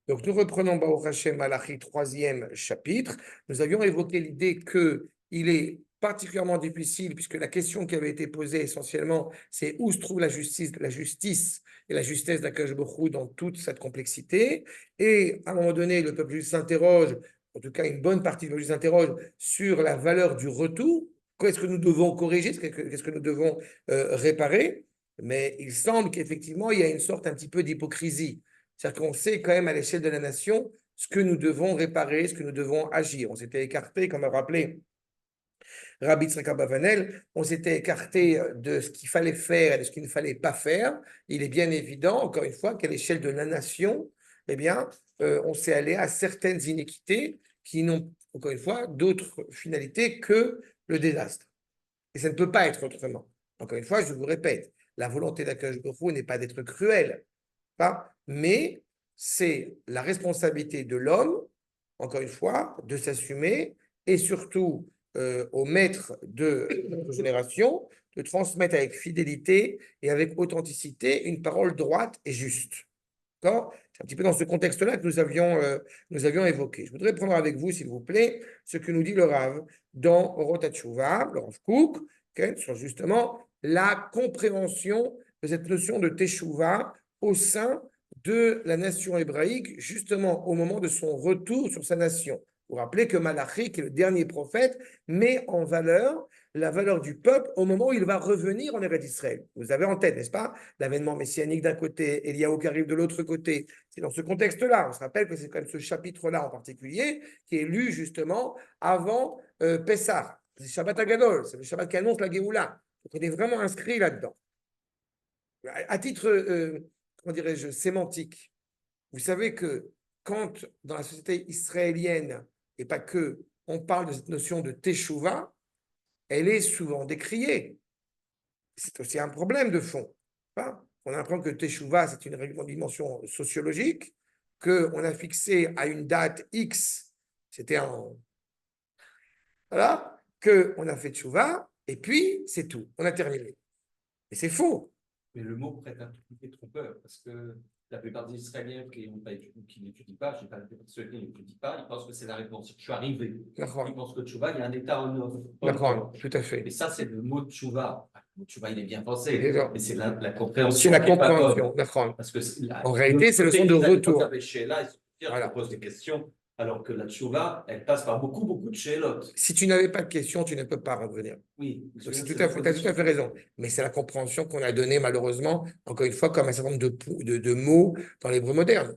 Donc, nous reprenons Baruch Hashem Malachi, troisième chapitre. Nous avions évoqué l'idée qu'il est particulièrement difficile, puisque la question qui avait été posée essentiellement, c'est où se trouve la justice et la justesse d'Akadosh Baruch Hu dans toute cette complexité. Et à un moment donné, le peuple juif s'interroge, en tout cas une bonne partie du peuple juif s'interroge sur la valeur du retour. Qu'est-ce que nous devons corriger? Qu'est-ce que nous devons réparer? Mais il semble qu'effectivement, il y a une sorte un petit peu d'hypocrisie. C'est-à-dire qu'on sait quand même à l'échelle de la nation ce que nous devons réparer, ce que nous devons agir. On s'était écarté, comme a rappelé Rabbi Tzraka Bavanel, on s'était écarté de ce qu'il fallait faire et de ce qu'il ne fallait pas faire. Il est bien évident, encore une fois, qu'à l'échelle de la nation, eh bien, on s'est allé à certaines iniquités qui n'ont, encore une fois, d'autres finalités que le désastre. Et ça ne peut pas être autrement. Encore une fois, je vous répète, la volonté d'Akadosh Baruch Hu n'est pas d'être cruel, mais c'est la responsabilité de l'homme, encore une fois, de s'assumer et surtout aux maîtres de notre génération de transmettre avec fidélité et avec authenticité une parole droite et juste. C'est un petit peu dans ce contexte-là que nous avions évoqué. Je voudrais prendre avec vous, s'il vous plaît, ce que nous dit le Rav dans Orot HaTshuva, le Rav Kook, sur justement la compréhension de cette notion de Teshuvah au sein de la nation hébraïque, justement au moment de son retour sur sa nation. Vous vous rappelez que Malachi, qui est le dernier prophète, met en valeur la valeur du peuple au moment où il va revenir en Eretz Israël. Vous avez en tête, n'est-ce pas, l'avènement messianique d'un côté, Eliyahu qui arrive de l'autre côté. C'est dans ce contexte-là. On se rappelle que c'est quand même ce chapitre-là en particulier qui est lu justement avant Pessah. C'est Shabbat Agadol, c'est le Shabbat qui annonce la Géoula. Donc on est vraiment inscrit là-dedans. À titre, comment dirais-je, sémantique, vous savez que quand dans la société israélienne, et pas que, on parle de cette notion de Teshuvah, elle est souvent décriée. C'est aussi un problème de fond. On apprend que Teshuvah, c'est une dimension sociologique, qu'on a fixé à une date X, c'était en... Voilà, qu'on a fait Teshuvah, et puis c'est tout, on a terminé. Et c'est faux. Mais le mot prête un tout petit peu trompeur, parce que la plupart des Israéliens qui n'étudient pas, je sais pas, la plupart de ceux qui n'étudient pas, ils pensent que c'est la réponse. Je suis arrivé. Ils pensent que Tchouva, il y a un état en œuvre. D'accord, tout à fait. Et ça, c'est le mot Tchouva. Le mot Tchouva, il est bien pensé, mais c'est la compréhension. C'est la compréhension, d'accord. Parce que en réalité, c'est le son de retour. Voilà. Pose des questions, alors que la Tchouva, elle passe par beaucoup de shélotes. Si tu n'avais pas de questions, tu ne peux pas revenir. Oui. Tu as tout à fait raison. Mais c'est la compréhension qu'on a donnée, malheureusement, encore une fois, comme un certain nombre de mots dans l'hébreu moderne.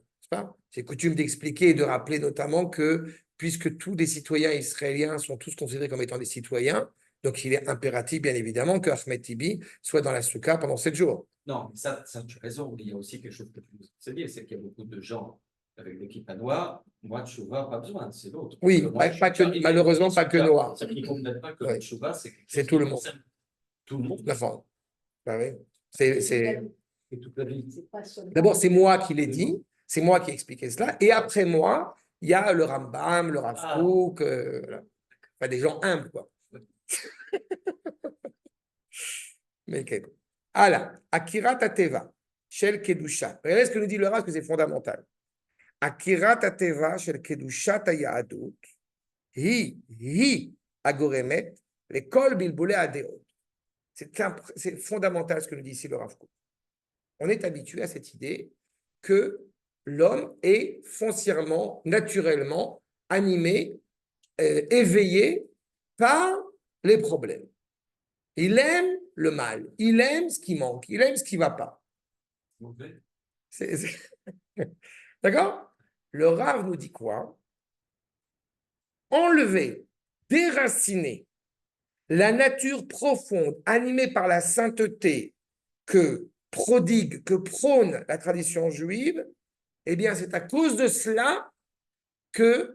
C'est coutume d'expliquer et de rappeler notamment que, puisque tous les citoyens israéliens sont tous considérés comme étant des citoyens, donc il est impératif, bien évidemment, que Ahmed Tibi soit dans la soukha pendant 7 jours. Non, ça tu as raison. Il y a aussi quelque chose que tu sais dire, c'est qu'il y a beaucoup de gens avec l'équipe à noir. Moi, Tchouva, pas besoin, c'est l'autre. Oui, malheureusement, pas que noir. Ils ne comprennent pas que le Tchouva, c'est tout le monde. Tout le monde. D'accord. Oui. Toute D'abord, c'est moi qui l'ai dit, c'est moi qui ai expliqué cela. Et après moi, il y a le Rambam, le Rav Kook, voilà. Enfin, des gens humbles, quoi. Mais quel... Alors, Akirat Ateva, Shel Kedusha. Regardez ce que nous dit le Rav, que c'est fondamental. Akirat Ateva, Shel Kedusha Tayadut, hi agoremet, l'école bilboulé adeot. C'est fondamental ce que nous dit ici le Rav Kook. On est habitué à cette idée que l'homme est foncièrement, naturellement animé, éveillé par les problèmes. Il aime le mal, il aime ce qui manque, il aime ce qui ne va pas. D'accord? Le Rav nous dit quoi? Enlever, déraciner la nature profonde, animée par la sainteté que prodigue, que prône la tradition juive, eh bien, c'est à cause de cela qu'il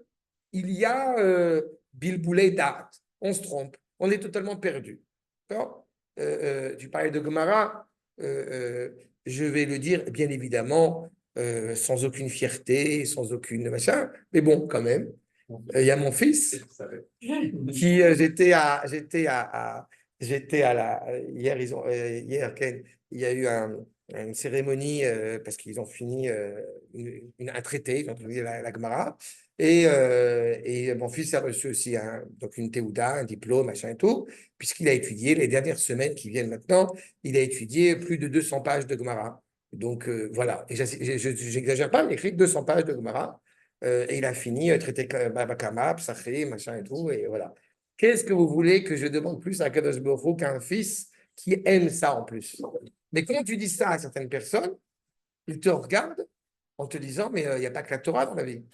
y a Bilboulé d'art. On se trompe, on est totalement perdu. Tu parlais de Gemara, je vais le dire, bien évidemment, sans aucune fierté, sans aucune machin, mais bon, quand même. Il y a mon fils qui, j'étais à la, hier, il y a eu une cérémonie parce qu'ils ont fini un traité, ils ont trouvé la Gemara. Et mon fils a reçu aussi donc une théouda, un diplôme, machin et tout, puisqu'il a étudié les dernières semaines qui viennent maintenant, il a étudié plus de 200 pages de Gemara. Donc voilà, et j'exagère pas, il a écrit 200 pages de Gemara, et il a fini traité Babakama, Psachim, machin et tout, et voilà. Qu'est-ce que vous voulez que je demande plus à Kadosh Baruch Hu qu'un fils qui aime ça en plus? Mais quand tu dis ça à certaines personnes, ils te regardent en te disant, mais il n'y a pas que la Torah dans la vie.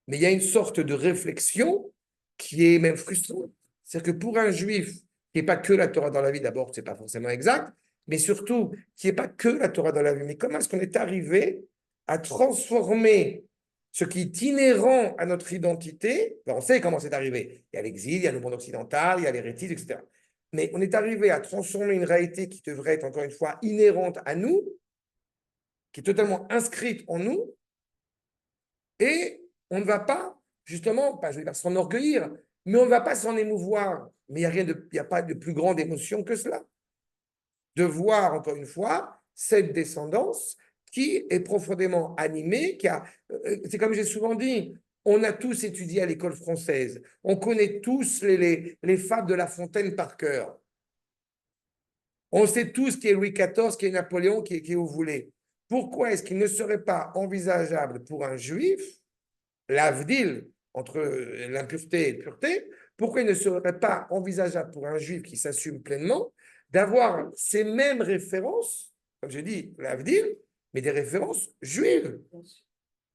Mais il y a une sorte de réflexion qui est même frustrante. C'est-à-dire que pour un juif, qui n'est pas que la Torah dans la vie, d'abord, ce n'est pas forcément exact, mais surtout, qui n'est pas que la Torah dans la vie. Mais comment est-ce qu'on est arrivé à transformer ce qui est inhérent à notre identité? Ben, on sait comment c'est arrivé. Il y a l'exil, il y a le monde occidental, il y a l'hérétisme, etc. Mais on est arrivé à transformer une réalité qui devrait être, encore une fois, inhérente à nous, qui est totalement inscrite en nous, et on ne va pas, justement, pas, je vais dire s'enorgueillir, mais on ne va pas s'en émouvoir. Mais il n'y a pas de plus grande émotion que cela. De voir, encore une fois, cette descendance qui est profondément animée, c'est comme j'ai souvent dit, on a tous étudié à l'école française, on connaît tous les fables de La Fontaine par cœur. On sait tous qui est Louis XIV, qui est Napoléon, qui est vous voulez. Pourquoi est-ce qu'il ne serait pas envisageable pour un juif, l'avdil entre l'impureté et la pureté, pourquoi il ne serait pas envisageable pour un juif qui s'assume pleinement d'avoir ces mêmes références, comme je dis, l'avdil, mais des références juives,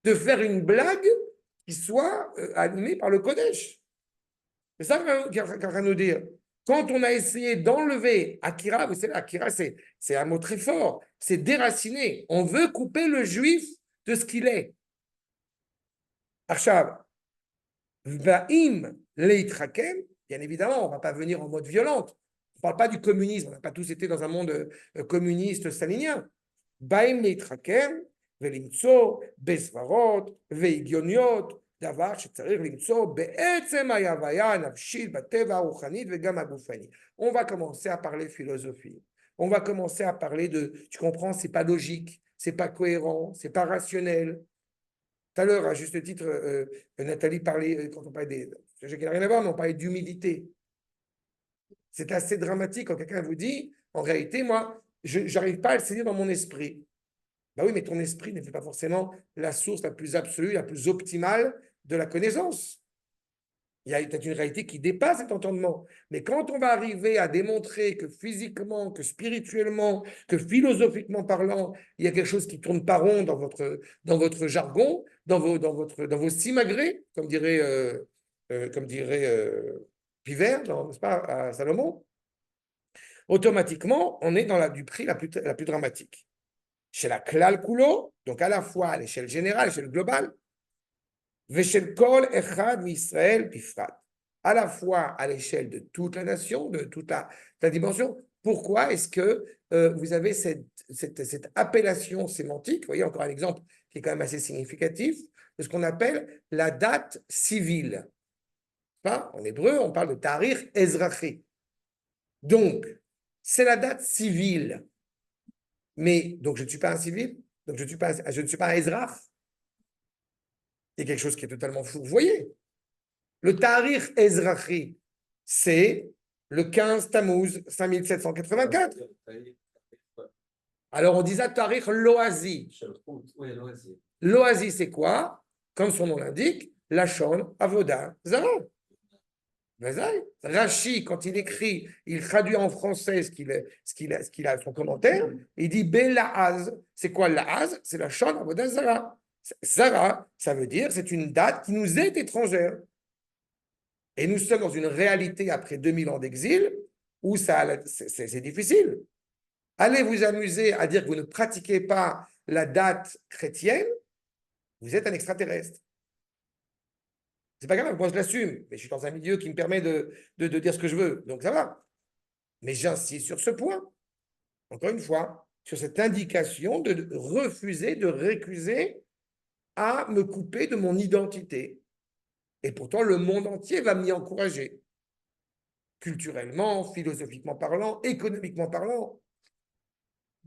de faire une blague qui soit animée par le Kodesh. C'est ça qu'il y a à nous dire. Quand on a essayé d'enlever Akira, vous savez, Akira, c'est un mot très fort, c'est déraciner. On veut couper le juif de ce qu'il est. Achav, Vaim Leitrakem, bien évidemment, on ne va pas venir en mode violente. On ne parle pas du communisme, on n'a pas tous été dans un monde communiste stalinien. Vaim Leitrakem, Velimtso, Besvarot, Veigioniot, דבר שצריך למצוא בעצם ההוויה הנפשית בטבע הרוחנית וגם הגופני. On va commencer à parler philosophie. On va commencer à parler de, tu comprends, c'est pas logique, c'est pas cohérent, c'est pas rationnel. Tout à l'heure, à juste titre, Nathalie parlait, quand on parlait des sujets qui n'ont rien à voir, mais on parlait d'humilité. C'est assez dramatique quand quelqu'un vous dit, en réalité, moi, je n'arrive pas à le saisir dans mon esprit. Ben oui, mais ton esprit n'est pas forcément la source la plus absolue, la plus optimale de la connaissance. Il y a peut-être une réalité qui dépasse cet entendement. Mais quand on va arriver à démontrer que physiquement, que spirituellement, que philosophiquement parlant, il y a quelque chose qui ne tourne pas rond dans votre jargon, dans vos simagrées, comme dirait Pivert, n'est-ce pas, à Salomon, automatiquement, on est dans du prix la plus dramatique. Chez la klal kulo, donc à la fois à l'échelle générale, à l'échelle globale, Veshel kol echad Israël bifrat, à la fois à l'échelle de toute la nation, de toute la dimension. Pourquoi est-ce que vous avez cette appellation sémantique? Vous voyez encore un exemple qui est quand même assez significatif de ce qu'on appelle la date civile. En hébreu, on parle de tarikh ezrachi. Donc, c'est la date civile. Mais, donc, je ne suis pas un civil, donc je ne suis pas un ezrach. Il y a quelque chose qui est totalement fou. Vous voyez, le tarikh ezrachi, c'est le 15 Tammuz 5784. Alors, on disait tarikh loazi. Loazi, c'est quoi? Comme son nom l'indique, Lachon Avoda Zara. Rashi, quand il écrit, il traduit en français ce qu'il a son commentaire, il dit Bela'az. C'est quoi l'Az? C'est la Lachon Avoda Zara. Zara, ça veut dire c'est une date qui nous est étrangère. Et nous sommes dans une réalité après 2000 ans d'exil où c'est difficile. Allez vous amuser à dire que vous ne pratiquez pas la date chrétienne, vous êtes un extraterrestre. C'est pas grave, moi je l'assume, mais je suis dans un milieu qui me permet de dire ce que je veux, donc ça va. Mais j'insiste sur ce point, encore une fois, sur cette indication de refuser, de récuser à me couper de mon identité. Et pourtant, le monde entier va m'y encourager. Culturellement, philosophiquement parlant, économiquement parlant.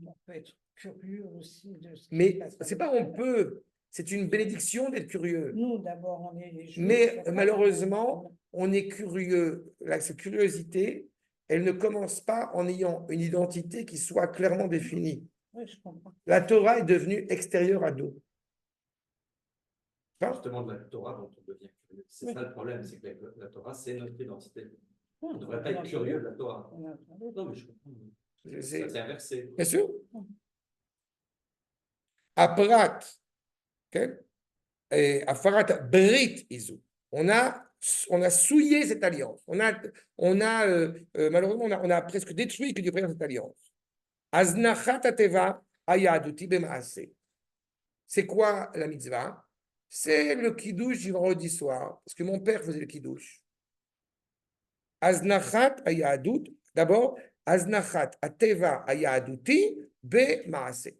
On peut être curieux aussi de ce qui se Mais passe c'est avec pas on elle. peut, c'est une bénédiction d'être curieux. Nous, d'abord, on est les juifs. Mais malheureusement, on est curieux. Cette curiosité, elle ne commence pas en ayant une identité qui soit clairement définie. Oui, je comprends. La Torah est devenue extérieure à nous. Justement, de la Torah dont on devient curieux. C'est ça le problème, c'est que la Torah, c'est notre identité. On ne devrait pas être curieux de la Torah. Non, mais je comprends. C'est inversé. Bien sûr. Apparat, okay? Et Afarat Brit Izu. On a souillé cette alliance. Malheureusement, on a presque détruit que Dieu présente cette alliance. Aznachat ateva ayaduti bemaase. C'est quoi la mitzvah? C'est le kiddush du vendredi soir, parce que mon père faisait le kiddush. Aznachat ayadut, d'abord, Aznachat ateva ayaduti bemaase.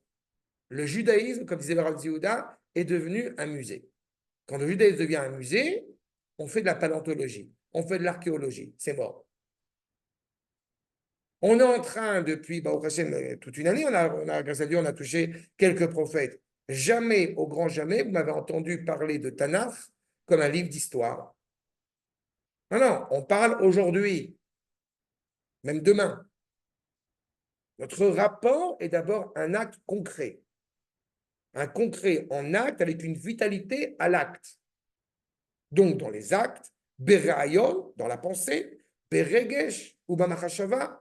Le judaïsme, comme disait le Rav Yehuda, est devenu un musée. Quand le judaïsme devient un musée, on fait de la paléontologie, on fait de l'archéologie, c'est mort. On est en train, depuis toute une année, grâce à Dieu, on a touché quelques prophètes. Jamais, au grand jamais, vous m'avez entendu parler de Tanakh comme un livre d'histoire. Non, non, on parle aujourd'hui, même demain. Notre rapport est d'abord un acte concret. Un concret en acte avec une vitalité à l'acte. Donc, dans les actes, Berayon, dans la pensée, Beregesh ou Bamachashava,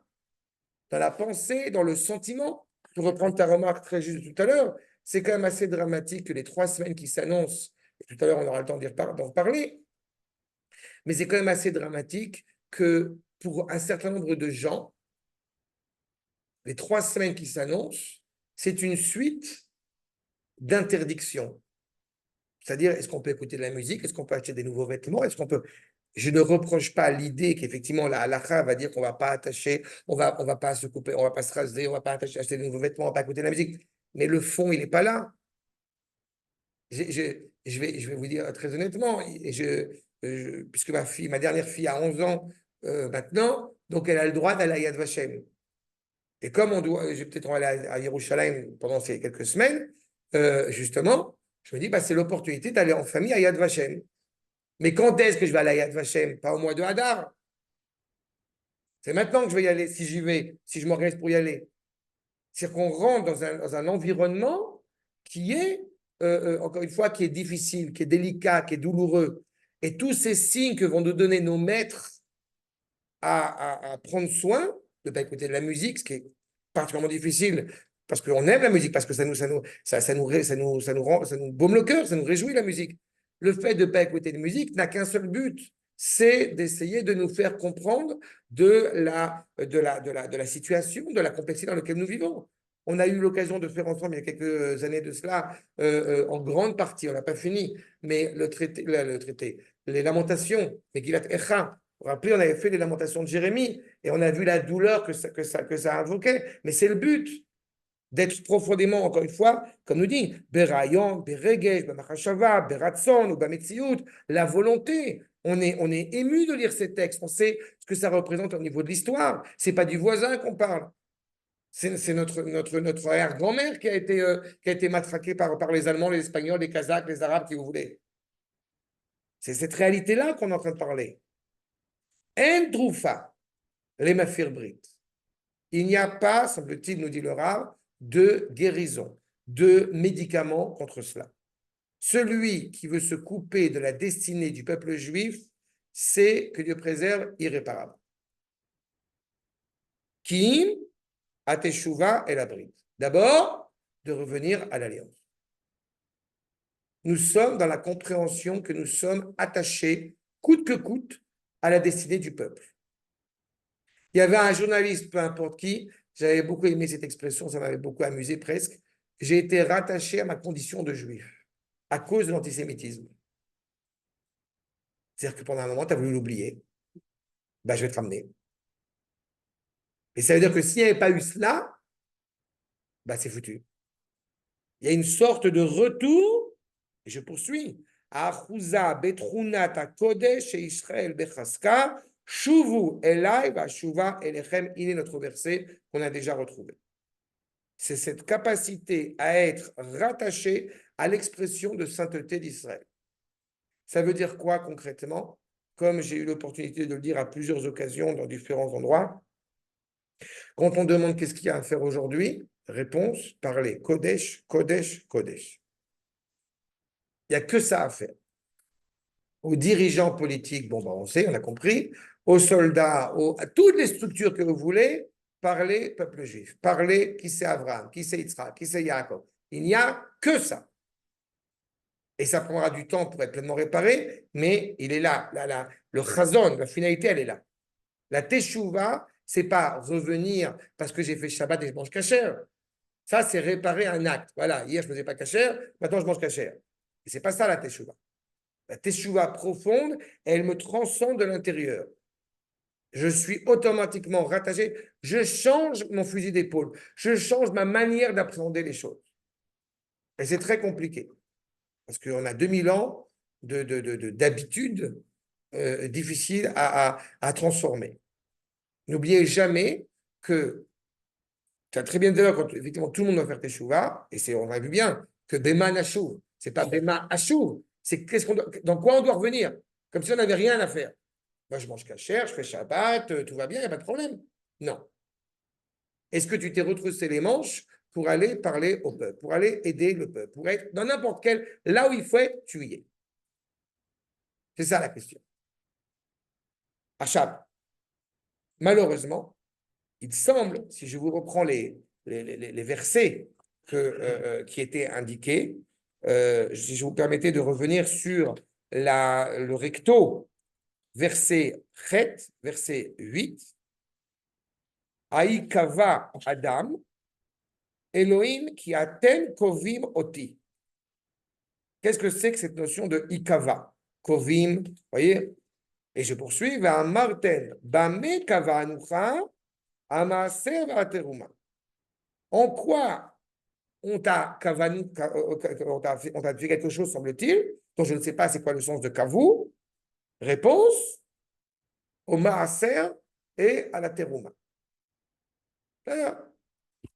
dans la pensée, dans le sentiment. Pour reprendre ta remarque très juste de tout à l'heure, c'est quand même assez dramatique que les 3 semaines qui s'annoncent, tout à l'heure on aura le temps d'en reparler, mais c'est quand même assez dramatique que pour un certain nombre de gens, les 3 semaines qui s'annoncent, c'est une suite d'interdictions. C'est-à-dire, est-ce qu'on peut écouter de la musique? Est-ce qu'on peut acheter des nouveaux vêtements? Est-ce qu'on peut... Je ne reproche pas l'idée qu'effectivement la halakha va dire qu'on ne va pas attacher, on va pas se couper, on ne va pas se raser, on ne va pas acheter de nouveaux vêtements, on ne va pas écouter de la musique. Mais le fond, il n'est pas là. Je vais vous dire très honnêtement, puisque ma dernière fille a 11 ans maintenant, donc elle a le droit d'aller à Yad Vashem. Et comme j'ai peut-être aller à Yerushalayim pendant ces quelques semaines, justement, je me dis, c'est l'opportunité d'aller en famille à Yad Vashem. Mais quand est-ce que je vais aller à Yad Vashem? Pas au mois de Hadar. C'est maintenant que je vais y aller, si j'y vais, si je m'organise pour y aller. C'est-à-dire qu'on rentre dans un environnement qui est, encore une fois, qui est difficile, qui est délicat, qui est douloureux. Et tous ces signes que vont nous donner nos maîtres à prendre soin, de ne pas écouter de la musique, ce qui est particulièrement difficile, parce qu'on aime la musique, parce que ça nous baume le cœur, ça nous réjouit la musique. Le fait de ne pas écouter de musique n'a qu'un seul but, c'est d'essayer de nous faire comprendre de la situation, de la complexité dans laquelle nous vivons. On a eu l'occasion de faire ensemble il y a quelques années de cela, en grande partie, on n'a pas fini, mais le traité, les lamentations, Megillat Echa. Vous vous rappelez, on avait fait les lamentations de Jérémie et on a vu la douleur que ça invoquait, mais c'est le but d'être profondément, encore une fois, comme nous dit, Berayon, Beregesh, Bamachashava, Beratson ou Bametsiout, la volonté. On est ému de lire ces textes, on sait ce que ça représente au niveau de l'histoire. Ce n'est pas du voisin qu'on parle. C'est notre arrière-grand-mère qui a été matraquée par les Allemands, les Espagnols, les Kazakhs, les Arabes, qui vous voulez. C'est cette réalité-là qu'on est en train de parler. En troufa, les mafir brit. Il n'y a pas, semble-t-il, nous dit le Rav, de guérison, de médicaments contre cela. Celui qui veut se couper de la destinée du peuple juif, c'est, que Dieu préserve, irréparable. Kim, Ateshuva et la bride. D'abord, de revenir à l'alliance. Nous sommes dans la compréhension que nous sommes attachés, coûte que coûte, à la destinée du peuple. Il y avait un journaliste, peu importe qui, j'avais beaucoup aimé cette expression, ça m'avait beaucoup amusé presque. J'ai été rattaché à ma condition de juif à cause de l'antisémitisme. C'est-à-dire que pendant un moment, tu as voulu l'oublier. Je vais te ramener. Et ça veut dire que s'il n'y avait pas eu cela, c'est foutu. Il y a une sorte de retour, et je poursuis. Achuza betrunata kodesh et Israël bechaska, shuvu elai va shuva elechem. Il est notre verset qu'on a déjà retrouvé. c'est cette capacité à être rattaché à l'expression de sainteté d'Israël. Ça veut dire quoi concrètement? Comme j'ai eu l'opportunité de le dire à plusieurs occasions dans différents endroits, quand on demande qu'est-ce qu'il y a à faire aujourd'hui, réponse, parler, Kodesh, Kodesh, Kodesh. Il n'y a que ça à faire. Aux dirigeants politiques, bon, ben on sait, on a compris, aux soldats, à toutes les structures que vous voulez, parlez peuple juif, parlez qui c'est Abraham, qui c'est Yitzhak, qui c'est Yaakov. Il n'y a que ça. Et ça prendra du temps pour être pleinement réparé, mais il est là. Le chazon, la finalité, elle est là. La teshuva, c'est pas revenir parce que j'ai fait Shabbat et je mange kasher. Ça, c'est réparer un acte. Voilà, hier, je ne faisais pas kasher, maintenant, je mange kasher. Et c'est pas ça, la teshuva. La teshuva profonde, elle me transcende de l'intérieur. Je suis automatiquement rattaché. Je change mon fusil d'épaule. Je change ma manière d'appréhender les choses. Et c'est très compliqué. Parce qu'on a 2000 ans d'habitudes difficiles à transformer. N'oubliez jamais que, tu as très bien dit là, quand effectivement tout le monde doit faire teshuva, et on a vu bien que Bema Nashuv, c'est pas Bema Ashuv, c'est dans quoi on doit revenir, comme si on n'avait rien à faire. Moi, je mange kasher, je fais Shabbat, tout va bien, il n'y a pas de problème. Non. Est-ce que tu t'es retroussé les manches pour aller parler au peuple, pour aller aider le peuple, pour être dans n'importe quel, là où il faut être, tu y es. C'est ça la question. Achab, malheureusement, il semble, si je vous reprends les versets qui étaient indiqués, si je vous permettais de revenir sur le recto, verset 7, verset 8, Aïkava Adam, Elohim qui aten kovim oti. Qu'est-ce que c'est que cette notion de Ikava? Kovim, vous voyez? Et je poursuis, va Marten, Bame Kava Anucha, Amaser Ateruma. En quoi on t'a fait quelque chose, semble-t-il, dont je ne sais pas c'est quoi le sens de Kavu? Réponse, au Maaser et à la Teruma.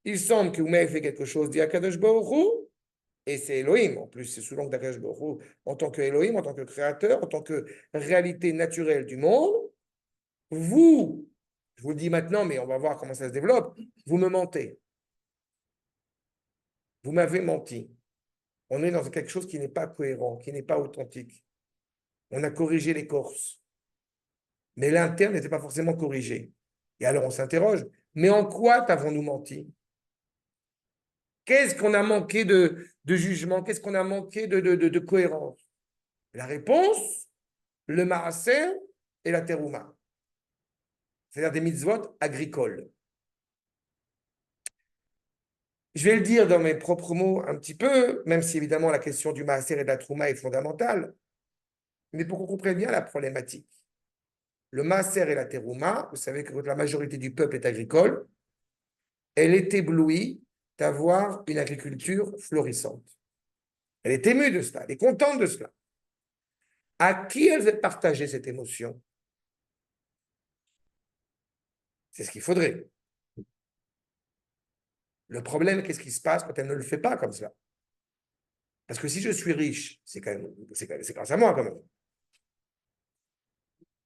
Il semble que vous m'avez fait quelque chose, dit Akadosh Baruch Hu, et c'est Elohim, en plus, c'est sous l'angle d'Akadosh Baruch Hu, en tant que Elohim, en tant que créateur, en tant que réalité naturelle du monde. Vous, je vous le dis maintenant, mais on va voir comment ça se développe, vous me mentez. Vous m'avez menti. On est dans quelque chose qui n'est pas cohérent, qui n'est pas authentique. On a corrigé l'écorce. Mais l'interne n'était pas forcément corrigé. Et alors on s'interroge, mais en quoi t'avons-nous menti? Qu'est-ce qu'on a manqué de jugement? Qu'est-ce qu'on a manqué de cohérence? La réponse, le maaser et la terouma. C'est-à-dire des mitzvot agricoles. Je vais le dire dans mes propres mots un petit peu, même si évidemment la question du maaser et de la terouma est fondamentale, mais pour qu'on comprenne bien la problématique. Le maaser et la terouma, vous savez que la majorité du peuple est agricole, elle est éblouie d'avoir une agriculture florissante. Elle est émue de cela, elle est contente de cela. À qui elle veut partager cette émotion? C'est ce qu'il faudrait. Le problème, qu'est-ce qui se passe quand elle ne le fait pas comme cela? Parce que si je suis riche, c'est grâce à moi quand même.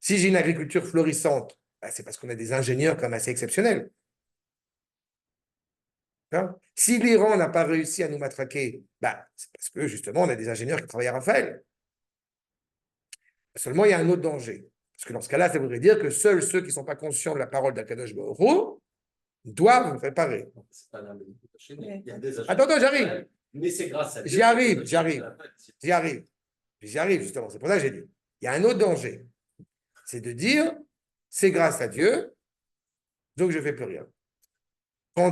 Si j'ai une agriculture florissante, ben c'est parce qu'on a des ingénieurs quand même assez exceptionnels. Hein? Si l'Iran n'a pas réussi à nous matraquer, ben, c'est parce que justement on a des ingénieurs qui travaillent à Raphaël. Seulement, il y a un autre danger. Parce que dans ce cas-là, ça voudrait dire que seuls ceux qui ne sont pas conscients de la parole d'Akadosh Baruch Hu doivent réparer. Attends, j'arrive. Mais c'est grâce à Dieu. J'y arrive, justement. C'est pour ça que j'ai dit. Il y a un autre danger. C'est de dire, c'est grâce à Dieu, donc je ne fais plus rien. Quand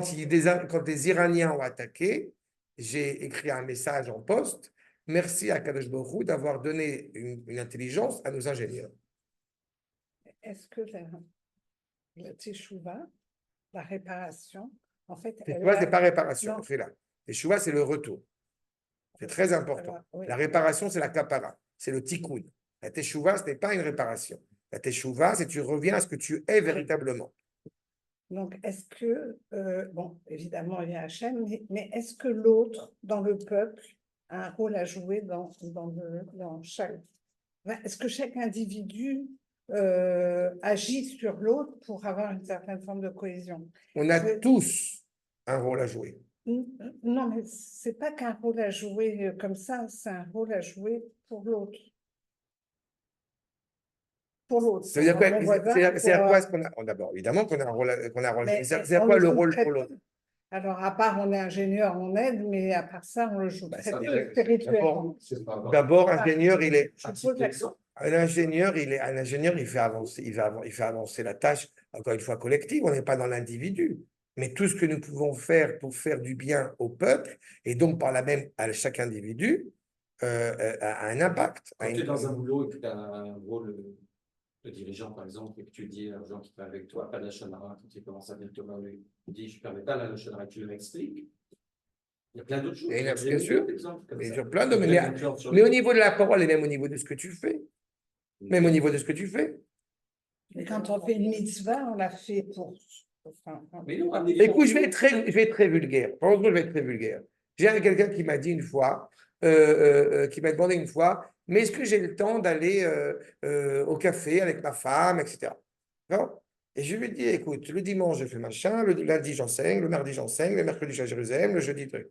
des Iraniens ont attaqué, j'ai écrit un message en poste. Merci à Kadosh Baruch Hu d'avoir donné une intelligence à nos ingénieurs. Est-ce que la teshuva, la réparation, en fait... Teshuva, ce n'est pas réparation, c'est là. Teshuva, c'est le retour. C'est très important. Oui. La réparation, c'est la kapara, c'est le tikkun. La teshuva, ce n'est pas une réparation. La teshuva, c'est tu reviens à ce que tu es véritablement. Donc, est-ce que, bon, évidemment, il y a Hachem, mais est-ce que l'autre dans le peuple a un rôle à jouer dans chaque... Est-ce que chaque individu agit sur l'autre pour avoir une certaine forme de cohésion? On a tous un rôle à jouer. Non, mais c'est pas qu'un rôle à jouer comme ça, c'est un rôle à jouer pour l'autre. Pour l'autre. Ça veut dire quoi? C'est-à-dire quoi est-ce qu'on a? D'abord, évidemment qu'on a un rôle à jouer. C'est quoi le rôle pour l'autre? Alors, à part on est ingénieur, on aide, mais à part ça, on le joue très peu spirituellement. D'abord, ingénieur, il est. Un ingénieur, il fait avancer la tâche, encore une fois, collective. On n'est pas dans l'individu. Mais tout ce que nous pouvons faire pour faire du bien au peuple, et donc par là même à chaque individu, a un impact. Quand tu es dans un boulot et que tu as un rôle de dirigeant, par exemple, et que tu dis aux gens qui travaillent avec toi, pas de la Shonara, quand tu commences à venir te voir, lui, tu dis, je ne permets pas la Shonara, tu m'expliques. Il y a plein d'autres choses. Bien sûr, mais sur plein de mais au niveau de la parole et même au niveau de ce que tu fais. Même au niveau de ce que tu fais. Mais quand on fait une mitzvah, on l'a fait pour... Écoute, je vais être très vulgaire. Franchement, je vais être très vulgaire. J'ai quelqu'un qui m'a dit une fois, qui m'a demandé une fois, mais est-ce que j'ai le temps d'aller au café avec ma femme, etc. Non. Et je lui ai dit, écoute, le dimanche, je fais machin, le lundi, j'enseigne, le mardi, j'enseigne, le mercredi, je suis à Jérusalem, le jeudi, truc.